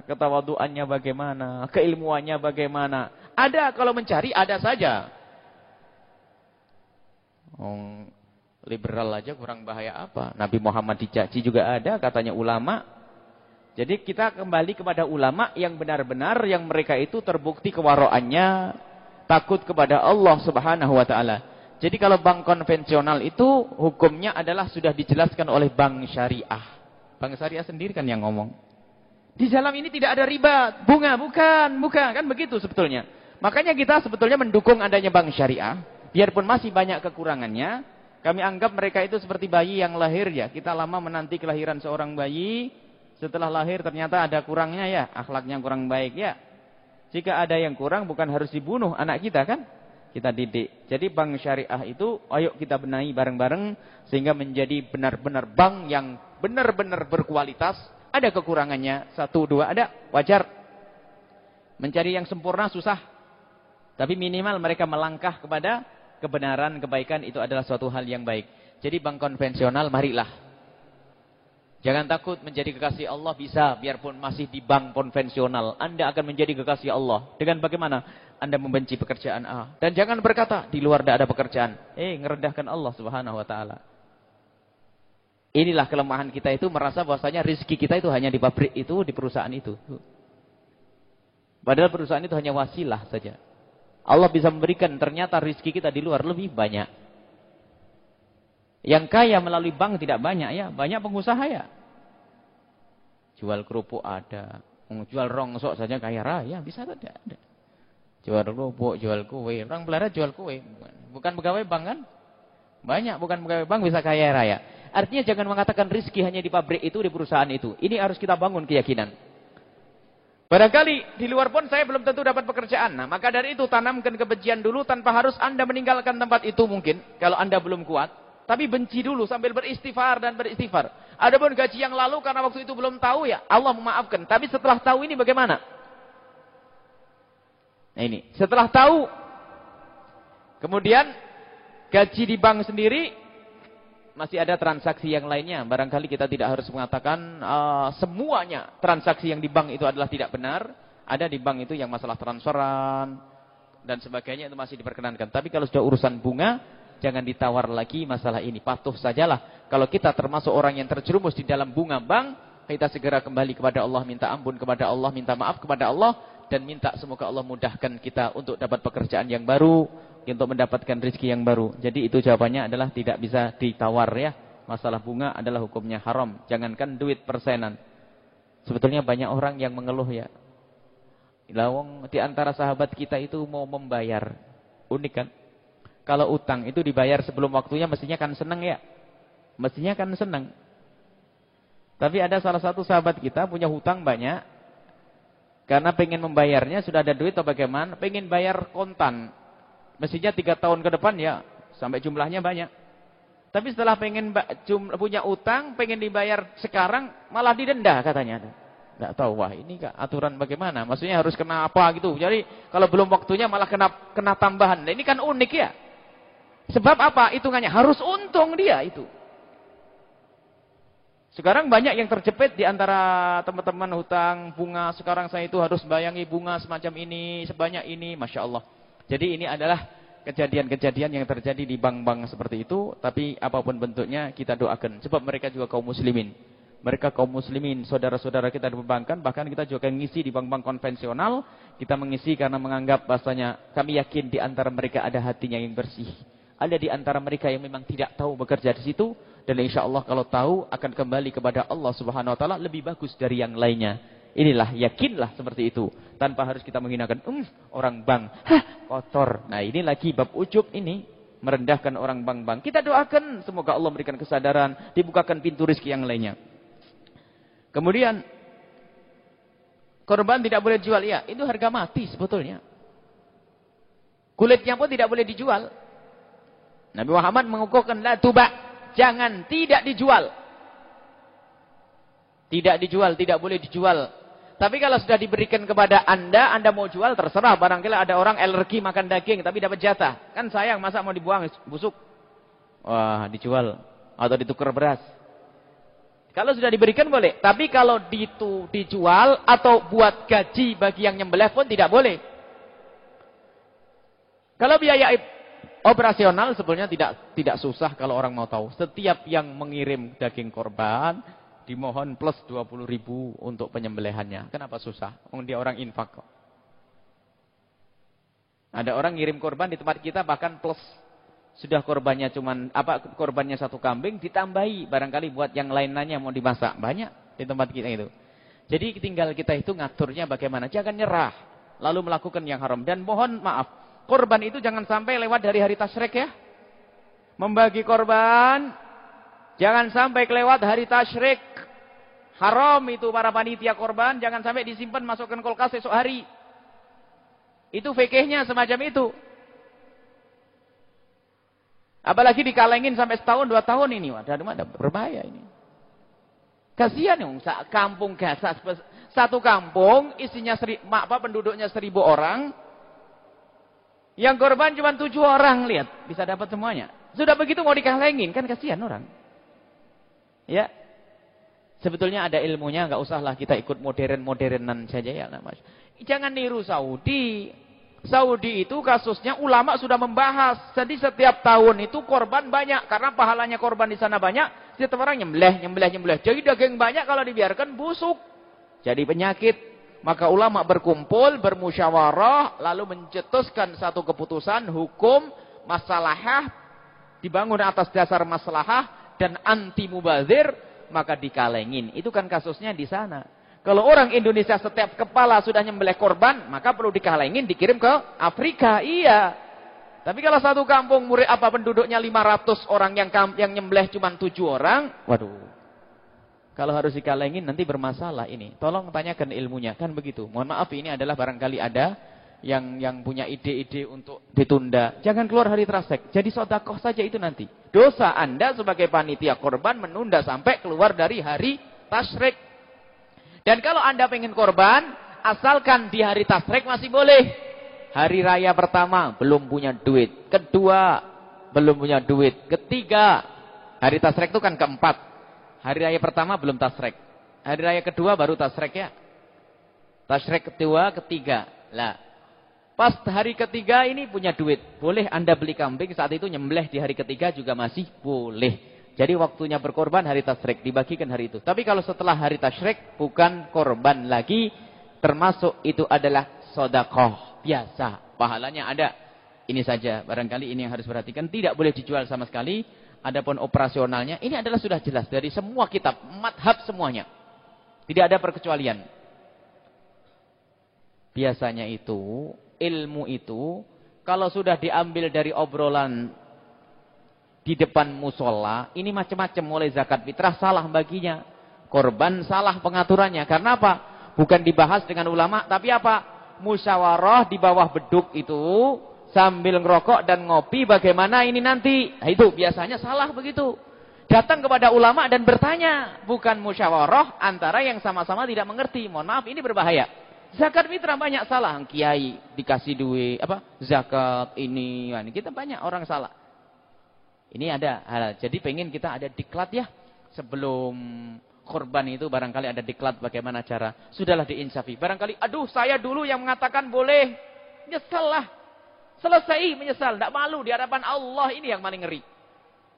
Ketawaduannya bagaimana? Keilmuannya bagaimana? Ada. Kalau mencari ada saja. Liberal aja kurang bahaya apa? Nabi Muhammad dicaci juga ada katanya ulama. Jadi kita kembali kepada ulama yang benar-benar yang mereka itu terbukti kewaroannya, takut kepada Allah Subhanahu wa taala. Jadi kalau bank konvensional itu hukumnya adalah sudah dijelaskan oleh bank syariah. Bank syariah sendiri kan yang ngomong. Di dalam ini tidak ada riba, bunga, bukan, kan begitu sebetulnya. Makanya kita sebetulnya mendukung adanya bank syariah, biarpun masih banyak kekurangannya. Kami anggap mereka itu seperti bayi yang lahir ya. Kita lama menanti kelahiran seorang bayi, setelah lahir ternyata ada kurangnya ya, akhlaknya kurang baik ya. Jika ada yang kurang bukan harus dibunuh anak kita kan? Kita didik. Jadi bank syariah itu ayo kita benahi bareng-bareng sehingga menjadi benar-benar bank yang benar-benar berkualitas. Ada kekurangannya, 1, 2 ada, wajar. Mencari yang sempurna susah. Tapi minimal mereka melangkah kepada kebenaran, kebaikan itu adalah suatu hal yang baik. Jadi bank konvensional marilah. Jangan takut menjadi kekasih Allah bisa biarpun masih di bank konvensional. Anda akan menjadi kekasih Allah. Dengan bagaimana? Anda membenci pekerjaan A. Dan jangan berkata di luar tidak ada pekerjaan. Ngerendahkan Allah Subhanahu wa taala. Inilah kelemahan kita itu merasa bahwasanya rezeki kita itu hanya di pabrik itu, di perusahaan itu. Padahal perusahaan itu hanya wasilah saja. Allah bisa memberikan ternyata rezeki kita di luar lebih banyak. Yang kaya melalui bank tidak banyak ya, banyak pengusaha ya. Jual kerupuk ada, jual rongsok saja kaya raya, bisa tidak ada. Jual kerupuk, jual kue, orang Belanda jual kue, bukan pegawai bank kan? Banyak bukan pegawai bank bisa kaya raya. Artinya jangan mengatakan rezeki hanya di pabrik itu, di perusahaan itu. Ini harus kita bangun keyakinan. Barangkali di luar pun saya belum tentu dapat pekerjaan. Nah, maka dari itu tanamkan kebencian dulu tanpa harus Anda meninggalkan tempat itu mungkin. Kalau Anda belum kuat. Tapi benci dulu sambil beristighfar dan beristighfar. Adapun gaji yang lalu karena waktu itu belum tahu ya Allah memaafkan. Tapi setelah tahu ini bagaimana? Nah ini. Setelah tahu. Kemudian gaji di bank sendiri. masih ada transaksi yang lainnya. Barangkali kita tidak harus mengatakan semuanya transaksi yang di bank itu adalah tidak benar. Ada di bank itu yang masalah transferan dan sebagainya itu masih diperkenankan. Tapi kalau sudah urusan bunga, jangan ditawar lagi masalah ini. Patuh sajalah. Kalau kita termasuk orang yang terjerumus di dalam bunga bank, kita segera kembali kepada Allah, minta ampun kepada Allah, minta maaf kepada Allah, dan minta semoga Allah mudahkan kita untuk dapat pekerjaan yang baru, untuk mendapatkan rezeki yang baru. Jadi itu jawabannya adalah tidak bisa ditawar ya. Masalah bunga adalah hukumnya haram. Jangankan duit persenan. Sebetulnya banyak orang yang mengeluh ya. Lawang di antara sahabat kita itu mau membayar. Unik kan? Kalau utang itu dibayar sebelum waktunya mestinya kan senang ya. Mestinya kan senang. Tapi ada salah satu sahabat kita punya hutang banyak. Karena pengen membayarnya sudah ada duit atau bagaimana. Pengen bayar kontan. Mestinya 3 tahun ke depan ya. Sampai jumlahnya banyak. Tapi setelah pengen punya utang. Pengen dibayar sekarang. Malah didenda katanya. Nggak tahu, wah ini aturan bagaimana? Maksudnya harus kena apa gitu. Jadi kalau belum waktunya malah kena tambahan. Nah, ini kan unik ya. Sebab apa? Hitungannya harus untung dia itu. Sekarang banyak yang terjepit di antara teman-teman hutang bunga. Sekarang saya itu harus bayangi bunga semacam ini, sebanyak ini, Masya Allah. Jadi ini adalah kejadian-kejadian yang terjadi di bank-bank seperti itu. Tapi apapun bentuknya kita doakan. Sebab mereka juga kaum muslimin. Mereka kaum muslimin, saudara-saudara kita di perbankan, bahkan kita juga mengisi di bank-bank konvensional. Kita mengisi karena menganggap bahasanya kami yakin di antara mereka ada hatinya yang bersih. Ada di antara mereka yang memang tidak tahu bekerja di situ. Dan insya Allah kalau tahu akan kembali kepada Allah Subhanahu Wa Taala lebih bagus dari yang lainnya. Inilah, yakinlah seperti itu. Tanpa harus kita menghinakan, orang bank, kotor. Nah ini lagi bab ujub ini. Merendahkan orang bank-bank. Kita doakan semoga Allah memberikan kesadaran. Dibukakan pintu rezeki yang lainnya. Kemudian korban tidak boleh dijual. Ya, itu harga mati sebetulnya. Kulitnya pun tidak boleh dijual. Nabi Muhammad mengukuhkan la tuba, jangan, tidak dijual. Tidak dijual, tidak boleh dijual. Tapi kalau sudah diberikan kepada Anda mau jual terserah. Barangkali ada orang alergi makan daging tapi dapat jatah. Kan sayang, masa mau dibuang busuk. Wah, dijual atau ditukar beras. Kalau sudah diberikan boleh, tapi kalau dijual atau buat gaji bagi yang nyembelih pun tidak boleh. Kalau biaya operasional sebenarnya tidak susah kalau orang mau tahu. Setiap yang mengirim daging korban dimohon plus 20.000 untuk penyembelihannya. Kenapa susah? Dia orang infak kok. Ada orang ngirim korban di tempat kita bahkan plus. Sudah korbannya korbannya 1 kambing ditambahi barangkali buat yang lainnya mau dimasak. Banyak di tempat kita itu. Jadi tinggal kita itu ngaturnya bagaimana. Jangan nyerah lalu melakukan yang haram. Dan mohon maaf, korban itu jangan sampai lewat dari hari tasyrik ya. Membagi korban jangan sampai kelewat hari tasyrik. Haram itu para panitia korban, jangan sampai disimpan masukkan kulkas esok hari. Itu fikihnya semacam itu. Apalagi dikalengin sampai 1 tahun 2 tahun ini. Waduh, berbahaya ini. Kasihan yang kampung Gaza. Satu kampung isinya penduduknya 1.000 orang. Yang korban cuma 7 orang, lihat. Bisa dapat semuanya. Sudah begitu mau dikalengin, kan kasihan orang. Ya. Sebetulnya ada ilmunya, enggak usahlah kita ikut modernan saja ya. Jangan niru Saudi. Saudi itu kasusnya ulama sudah membahas. Jadi setiap tahun itu korban banyak. Karena pahalanya korban di sana banyak. Setiap orang nyembelih. Jadi daging banyak kalau dibiarkan busuk. Jadi penyakit. Maka ulama berkumpul, bermusyawarah. Lalu mencetuskan satu keputusan hukum masalahah. Dibangun atas dasar maslahah. Dan anti mubazir. Maka dikalengin. Itu kan kasusnya di sana. Kalau orang Indonesia setiap kepala sudah nyembelih korban, maka perlu dikalengin, dikirim ke Afrika. Iya. Tapi kalau satu kampung penduduknya 500 orang yang nyembelih cuma 7 orang, waduh. Kalau harus dikalengin nanti bermasalah ini. Tolong tanyakan ilmunya, kan begitu. Mohon maaf ini adalah barangkali ada yang punya ide-ide untuk ditunda. Jangan keluar hari tasyrik. Jadi sedekah saja itu nanti. Dosa Anda sebagai panitia korban menunda sampai keluar dari hari tasyrik. Dan kalau Anda pengen korban, asalkan di hari tasyrik masih boleh. Hari raya pertama belum punya duit, kedua belum punya duit, ketiga Hari tasrek itu kan keempat. Hari raya pertama belum tasrek. Hari raya kedua baru tasrek ya. Tasrek kedua, ketiga. Lah, pas hari ketiga ini punya duit. Boleh Anda beli kambing saat itu nyembelih di hari ketiga juga masih boleh. Jadi waktunya berkorban hari tasrek. Dibagikan hari itu. Tapi kalau setelah hari tasrek bukan korban lagi. Termasuk itu adalah sedekah. Biasa. Pahalanya ada. Ini saja. Barangkali ini yang harus perhatikan. Tidak boleh dijual sama sekali. Adapun operasionalnya. Ini adalah sudah jelas. Dari semua kitab. Madhab semuanya. Tidak ada perkecualian. Biasanya itu. Ilmu itu. Kalau sudah diambil dari obrolan. Di depan musola. Ini macam-macam. Mulai zakat fitrah. Salah baginya. Korban salah pengaturannya. Karena apa? Bukan dibahas dengan ulama. Tapi apa? Musyawarah di bawah beduk itu. Sambil ngerokok dan ngopi. Bagaimana ini nanti? Nah, itu biasanya salah begitu. Datang kepada ulama dan bertanya. Bukan musyawarah antara yang sama-sama tidak mengerti. Mohon maaf, ini berbahaya. Zakat fitrah banyak salah. Kiai dikasih duit. Zakat ini. Kita banyak orang salah. Ini ada hal. Jadi pengen kita ada diklat ya. Sebelum korban itu barangkali ada diklat bagaimana cara. Sudahlah diinsafi. Barangkali, aduh saya dulu yang mengatakan boleh. Nyesel lah. Selesai menyesal. Tidak malu di hadapan Allah. Ini yang paling ngeri.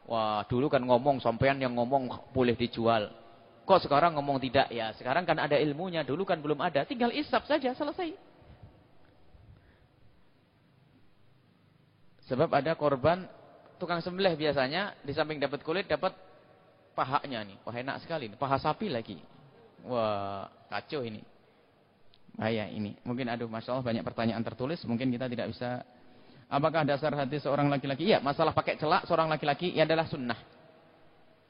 Wah dulu kan ngomong. Sampean yang ngomong boleh dijual. Kok sekarang ngomong tidak? Ya sekarang kan ada ilmunya. Dulu kan belum ada. Tinggal isap saja. Selesai. Sebab ada korban. Tukang sembelih biasanya. Di samping dapat kulit. Dapat pahanya nih. Wah enak sekali. Paha sapi lagi. Wah kacau ini. Bahaya ini. Mungkin Masya Allah banyak pertanyaan tertulis. Mungkin kita tidak bisa. Apakah dasar hadis seorang laki-laki? Iya, masalah pakai celak seorang laki-laki ia adalah sunnah.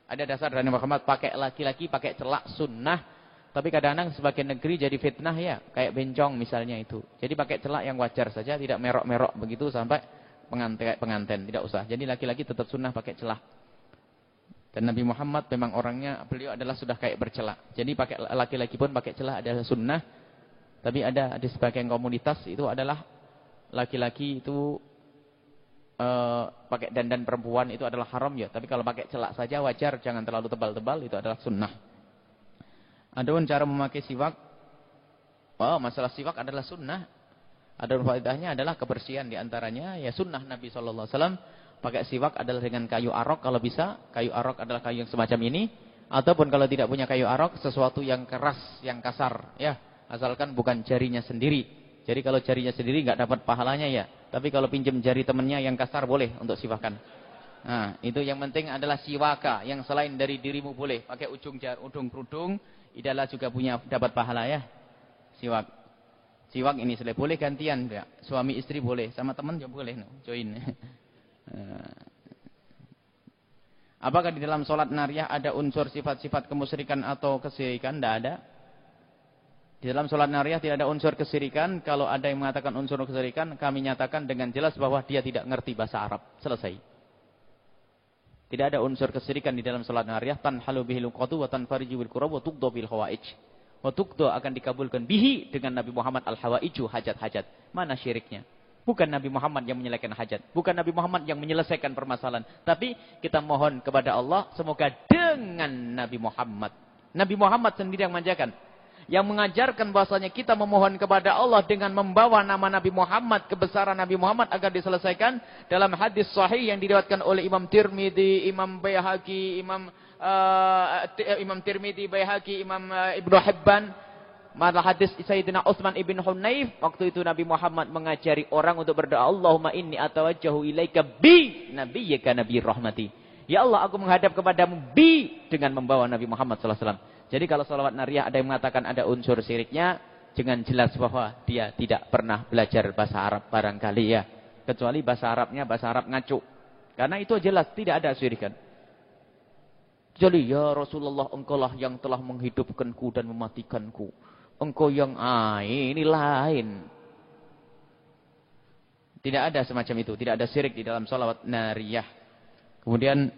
Ada dasar dari Muhammad pakai laki-laki pakai celak sunnah. Tapi kadang-kadang sebagian negeri jadi fitnah ya. Kayak bencong misalnya itu. Jadi pakai celak yang wajar saja. Tidak merok-merok begitu sampai pengantin. Tidak usah. Jadi laki-laki tetap sunnah pakai celak. Dan Nabi Muhammad memang orangnya, beliau adalah sudah kayak bercelak. Jadi pakai laki-laki pun pakai celak adalah sunnah. Tapi ada di sebagian komunitas itu adalah laki-laki itu pakai dandan perempuan itu adalah haram ya. Tapi kalau pakai celak saja wajar, jangan terlalu tebal-tebal, itu adalah sunnah. Adapun cara memakai siwak, masalah siwak adalah sunnah. Adapun faedahnya adalah kebersihan diantaranya ya sunnah Nabi SAW. Pakai siwak adalah dengan kayu arok kalau bisa. Kayu arok adalah kayu yang semacam ini. Ataupun kalau tidak punya kayu arok, sesuatu yang keras, yang kasar ya. Asalkan bukan jarinya sendiri. Jadi kalau jarinya sendiri nggak dapat pahalanya ya. Tapi kalau pinjam jari temannya yang kasar boleh untuk siwakan. Nah, itu yang penting adalah siwaka. Yang selain dari dirimu boleh. Pakai ujung kerudung. Idalah juga punya dapat pahala ya. Siwak. Siwak ini boleh. Boleh gantian. Ya. Suami istri boleh. Sama teman juga boleh. Join. Apakah di dalam sholat nariyah ada unsur sifat-sifat kemusyrikan atau kesyirikan? Tidak ada. Di dalam sholat nariyah tidak ada unsur kesyirikan. Kalau ada yang mengatakan unsur kesyirikan, kami nyatakan dengan jelas bahwa dia tidak ngerti bahasa Arab. Selesai. Tidak ada unsur kesyirikan di dalam sholat nariyah. Tanhalu bihil qatu wa tanfariju bil qurab wa tuqdo bil hawaij. Wa tuqdo akan dikabulkan bihi dengan Nabi Muhammad al-hawaiju, hajat-hajat. Mana syiriknya? Bukan Nabi Muhammad yang menyelesaikan hajat. Bukan Nabi Muhammad yang menyelesaikan permasalahan. Tapi kita mohon kepada Allah semoga dengan Nabi Muhammad. Nabi Muhammad sendiri yang manjakan. Yang mengajarkan bahasanya kita memohon kepada Allah dengan membawa nama Nabi Muhammad, kebesaran Nabi Muhammad agar diselesaikan dalam hadis sahih yang diriwayatkan oleh Imam Tirmidzi, Imam Baihaqi, Imam Tirmidzi, Baihaqi, Imam Ibnu Hibban. Malah hadis Sayyidina Utsman ibn Hunayf, waktu itu Nabi Muhammad mengajari orang untuk berdoa, Allahumma inni atawajjahu ilaika bi nabiyyika nabiyir rahmati. Ya Allah, aku menghadap kepadamu bi dengan membawa Nabi Muhammad sallallahu alaihi wasallam. Jadi kalau salawat nariyah ada yang mengatakan ada unsur syiriknya, dengan jelas bahwa dia tidak pernah belajar bahasa Arab barangkali ya. Kecuali bahasa Arabnya bahasa Arab ngaco. Karena itu jelas tidak ada syirikan. Jadi ya Rasulullah, engkaulah yang telah menghidupkanku dan mematikanku. Engkau yang ini lain. Tidak ada semacam itu, tidak ada syirik di dalam salawat nariyah. Kemudian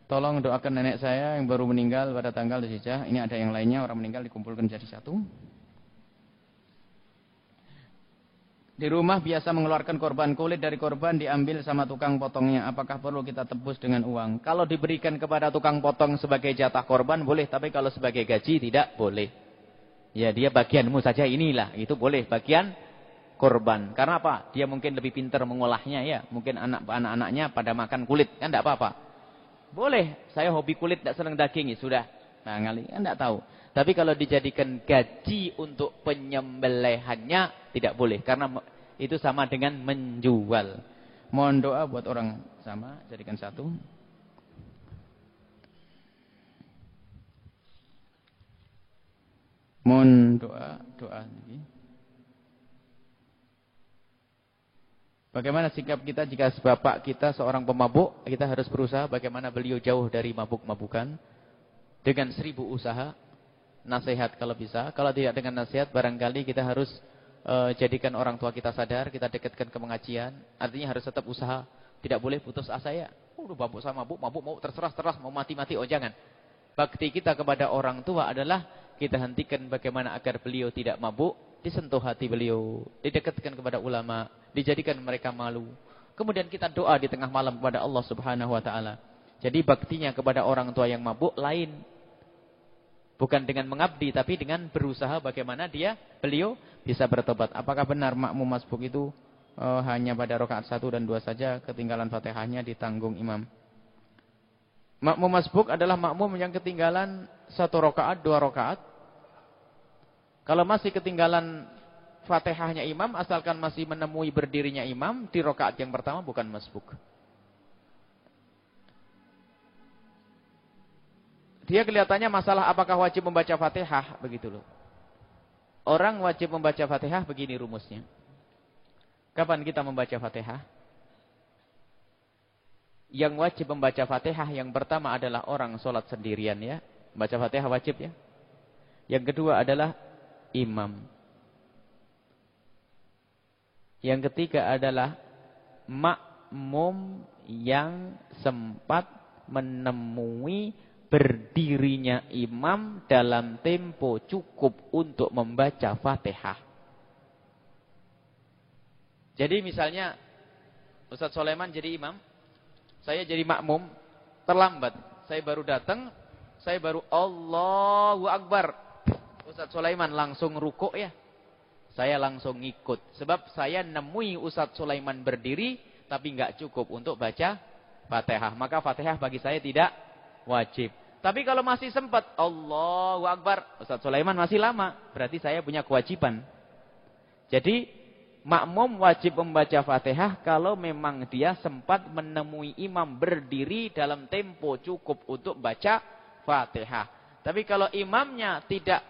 tolong doakan nenek saya yang baru meninggal pada tanggal Dzulhijjah. Ini ada yang lainnya, orang meninggal dikumpulkan jadi satu. Di rumah biasa mengeluarkan korban, kulit dari korban diambil sama tukang potongnya. Apakah perlu kita tebus dengan uang? Kalau diberikan kepada tukang potong sebagai jatah korban boleh, tapi kalau sebagai gaji tidak boleh. Ya dia bagianmu saja inilah, itu boleh bagian korban. Karena apa? Dia mungkin lebih pintar mengolahnya ya. Mungkin anak-anaknya pada makan kulit, kan tidak apa-apa. Boleh, saya hobi kulit, tidak senang daging, ya sudah. Nah, kan tidak tahu. Tapi kalau dijadikan gaji untuk penyembelihannya tidak boleh, karena itu sama dengan menjual. Mohon doa buat orang sama, jadikan satu. Mohon doa lagi. Bagaimana sikap kita jika bapak kita seorang pemabuk? Kita harus berusaha bagaimana beliau jauh dari mabuk-mabukan dengan 1000 usaha. Nasihat kalau bisa. Kalau tidak dengan nasihat, barangkali kita harus jadikan orang tua kita sadar, kita dekatkan ke pengajian. Artinya harus tetap usaha. Tidak boleh putus asa ya. Udah mabuk sama mabuk mau terserah mau mati-mati. Oh jangan. Bakti kita kepada orang tua adalah kita hentikan bagaimana agar beliau tidak mabuk, disentuh hati beliau, didekatkan kepada ulama, dijadikan mereka malu. Kemudian kita doa di tengah malam kepada Allah Subhanahu wa taala. Jadi baktinya kepada orang tua yang mabuk lain. Bukan dengan mengabdi, tapi dengan berusaha bagaimana beliau bisa bertobat. Apakah benar makmum masbuk itu hanya pada rakaat 1 dan 2 saja, ketinggalan Fatihahnya ditanggung imam? Makmum masbuk adalah makmum yang ketinggalan 1 rakaat, 2 rakaat. Kalau masih ketinggalan Fatihahnya imam, asalkan masih menemui berdirinya imam, di rakaat yang pertama bukan masbuk. Dia kelihatannya masalah apakah wajib membaca Fatihah, begitu loh. Orang wajib membaca Fatihah begini rumusnya. Kapan kita membaca Fatihah? Yang wajib membaca Fatihah yang pertama adalah orang sholat sendirian ya. Membaca Fatihah wajib ya. Yang kedua adalah imam. Yang ketiga adalah makmum yang sempat menemui berdirinya imam dalam tempo cukup untuk membaca Fatihah. Jadi misalnya Ustaz Sulaiman jadi imam, saya jadi makmum, terlambat. Saya baru datang, saya baru Allahu Akbar. Ustaz Sulaiman langsung rukuk ya. Saya langsung ngikut. Sebab saya nemui Ustaz Sulaiman berdiri, tapi nggak cukup untuk baca Fatihah. Maka Fatihah bagi saya tidak wajib. Tapi kalau masih sempat Allahu Akbar, Ustaz Sulaiman masih lama, berarti saya punya kewajiban. Jadi makmum wajib membaca Fatihah kalau memang dia sempat menemui imam berdiri dalam tempo cukup untuk baca Fatihah. Tapi kalau imamnya tidak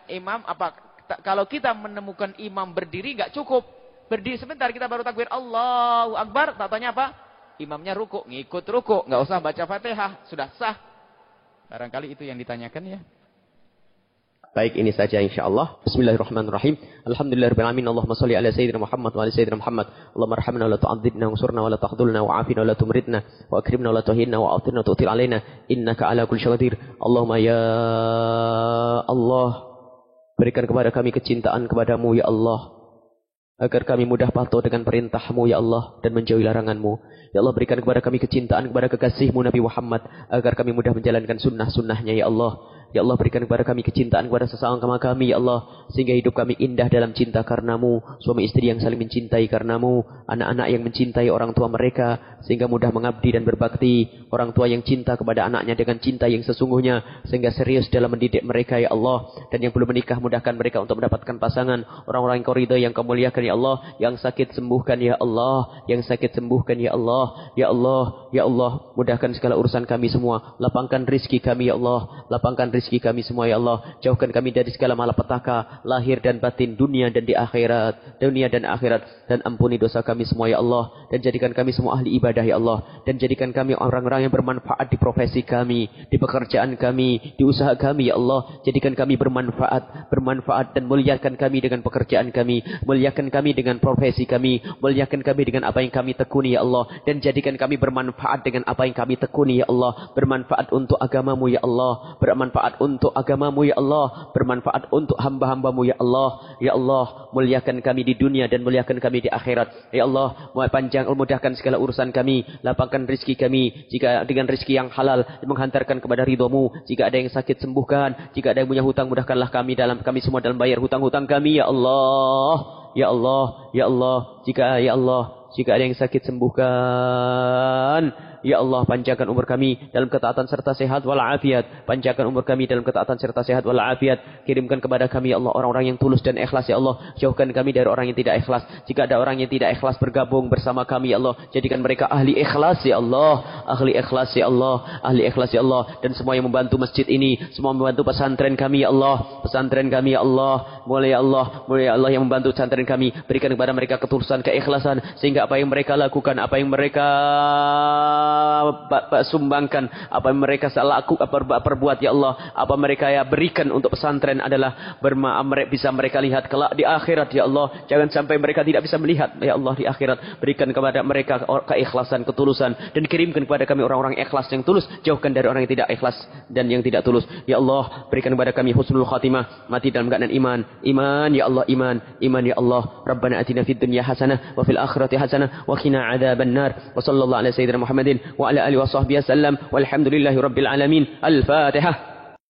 kalau kita menemukan imam berdiri nggak cukup. Berdiri sebentar kita baru takbir Allahu Akbar, tak tanya apa? Imamnya rukuk, ngikut rukuk, nggak usah baca Fatihah, sudah sah. Barangkali itu yang ditanyakan ya. Baik, ini saja insyaallah. Bismillahirrahmanirrahim. Alhamdulillahirabbil alamin. Allahumma shalli ala sayyidina Muhammad wa ala sayyidina Muhammad. Allahumma arhamna wa la tu'adzibna wansurna wa la takhdhulna wa afina wa la tumritna wa akrimna wa la tuhinna wa atina wa tu'til alaina innaka ala kulli syai'in qadir. Allahumma ya Allah, berikan kepada kami kecintaan kepadamu ya Allah, agar kami mudah patuh dengan perintah-Mu ya Allah dan menjauhi larangan-Mu. Ya Allah, berikan kepada kami kecintaan kepada kekasih-Mu Nabi Muhammad, agar kami mudah menjalankan sunnah-sunnahnya ya Allah. Ya Allah, berikan kepada kami kecintaan kepada sesama kami ya Allah, sehingga hidup kami indah dalam cinta karena-Mu, suami istri yang saling mencintai karena-Mu, anak-anak yang mencintai orang tua mereka sehingga mudah mengabdi dan berbakti, orang tua yang cinta kepada anaknya dengan cinta yang sesungguhnya sehingga serius dalam mendidik mereka ya Allah. Dan yang belum menikah, mudahkan mereka untuk mendapatkan pasangan orang-orang yang Kau ridha, yang Kau muliakan ya Allah. Yang sakit sembuhkan ya Allah, yang sakit sembuhkan ya Allah. Ya Allah, ya Allah, mudahkan segala urusan kami semua, lapangkan rizki kami ya Allah, lapangkan rizki kami semua ya Allah. Jauhkan kami dari segala malapetaka lahir dan batin, dunia dan di akhirat, dunia dan akhirat. Dan ampuni dosa kami semua ya Allah, dan jadikan kami semua ahli ibadah ya Allah, dan jadikan kami orang-orang yang bermanfaat di profesi kami, di pekerjaan kami, di usaha kami ya Allah. Jadikan kami bermanfaat dan muliakan kami dengan pekerjaan kami, muliakan kami dengan profesi kami, muliakan kami dengan apa yang kami tekuni ya Allah, dan jadikan kami bermanfaat dengan apa yang kami tekuni ya Allah, bermanfaat untuk agama-Mu ya Allah, bermanfaat bermanfaat untuk agamamu ya Allah, bermanfaat untuk hamba-hambamu ya Allah. Ya Allah, muliakan kami di dunia dan muliakan kami di akhirat. Ya Allah, mudahkan segala urusan kami, lapangkan rezeki kami, jika dengan rezeki yang halal menghantarkan kepada ridhamu. Jika ada yang sakit sembuhkan, jika ada yang punya hutang mudahkanlah kami semua dalam bayar hutang-hutang kami ya Allah. Ya Allah, ya Allah, jika ada yang sakit sembuhkan. Ya Allah, panjangkan umur kami dalam ketaatan serta sehat walafiat. Panjangkan umur kami dalam ketaatan serta sehat walafiat. Kirimkan kepada kami ya Allah orang-orang yang tulus dan ikhlas ya Allah. Jauhkan kami dari orang yang tidak ikhlas. Jika ada orang yang tidak ikhlas bergabung bersama kami ya Allah, jadikan mereka ahli ikhlas ya Allah. Ahli ikhlas ya Allah. Ahli ikhlas ya Allah. Dan semua yang membantu masjid ini, semua membantu pesantren kami ya Allah. Pesantren kami ya Allah. Mulai ya Allah yang membantu pesantren kami, berikan kepada mereka ketulusan, keikhlasan, sehingga apa yang mereka lakukan, apa yang mereka sumbangkan, apa yang mereka perbuat ya Allah, apa mereka berikan untuk pesantren adalah bisa mereka lihat kelak di akhirat ya Allah. Jangan sampai mereka tidak bisa melihat ya Allah di akhirat. Berikan kepada mereka keikhlasan, ketulusan, dan kirimkan kepada kami orang-orang ikhlas yang tulus. Jauhkan dari orang yang tidak ikhlas dan yang tidak tulus ya Allah. Berikan kepada kami husnul khatimah, mati dalam keadaan iman ya Allah, iman ya Allah. Rabbana atina fid dunya hasanah wa fil akhirati hasanah wa qina adzabannar. Wa sallallahu ala sayyidina Muhammadin wa ala alihi wa sahbihi wasallam. Walhamdulillahi rabbil alamin. Al-Fatihah.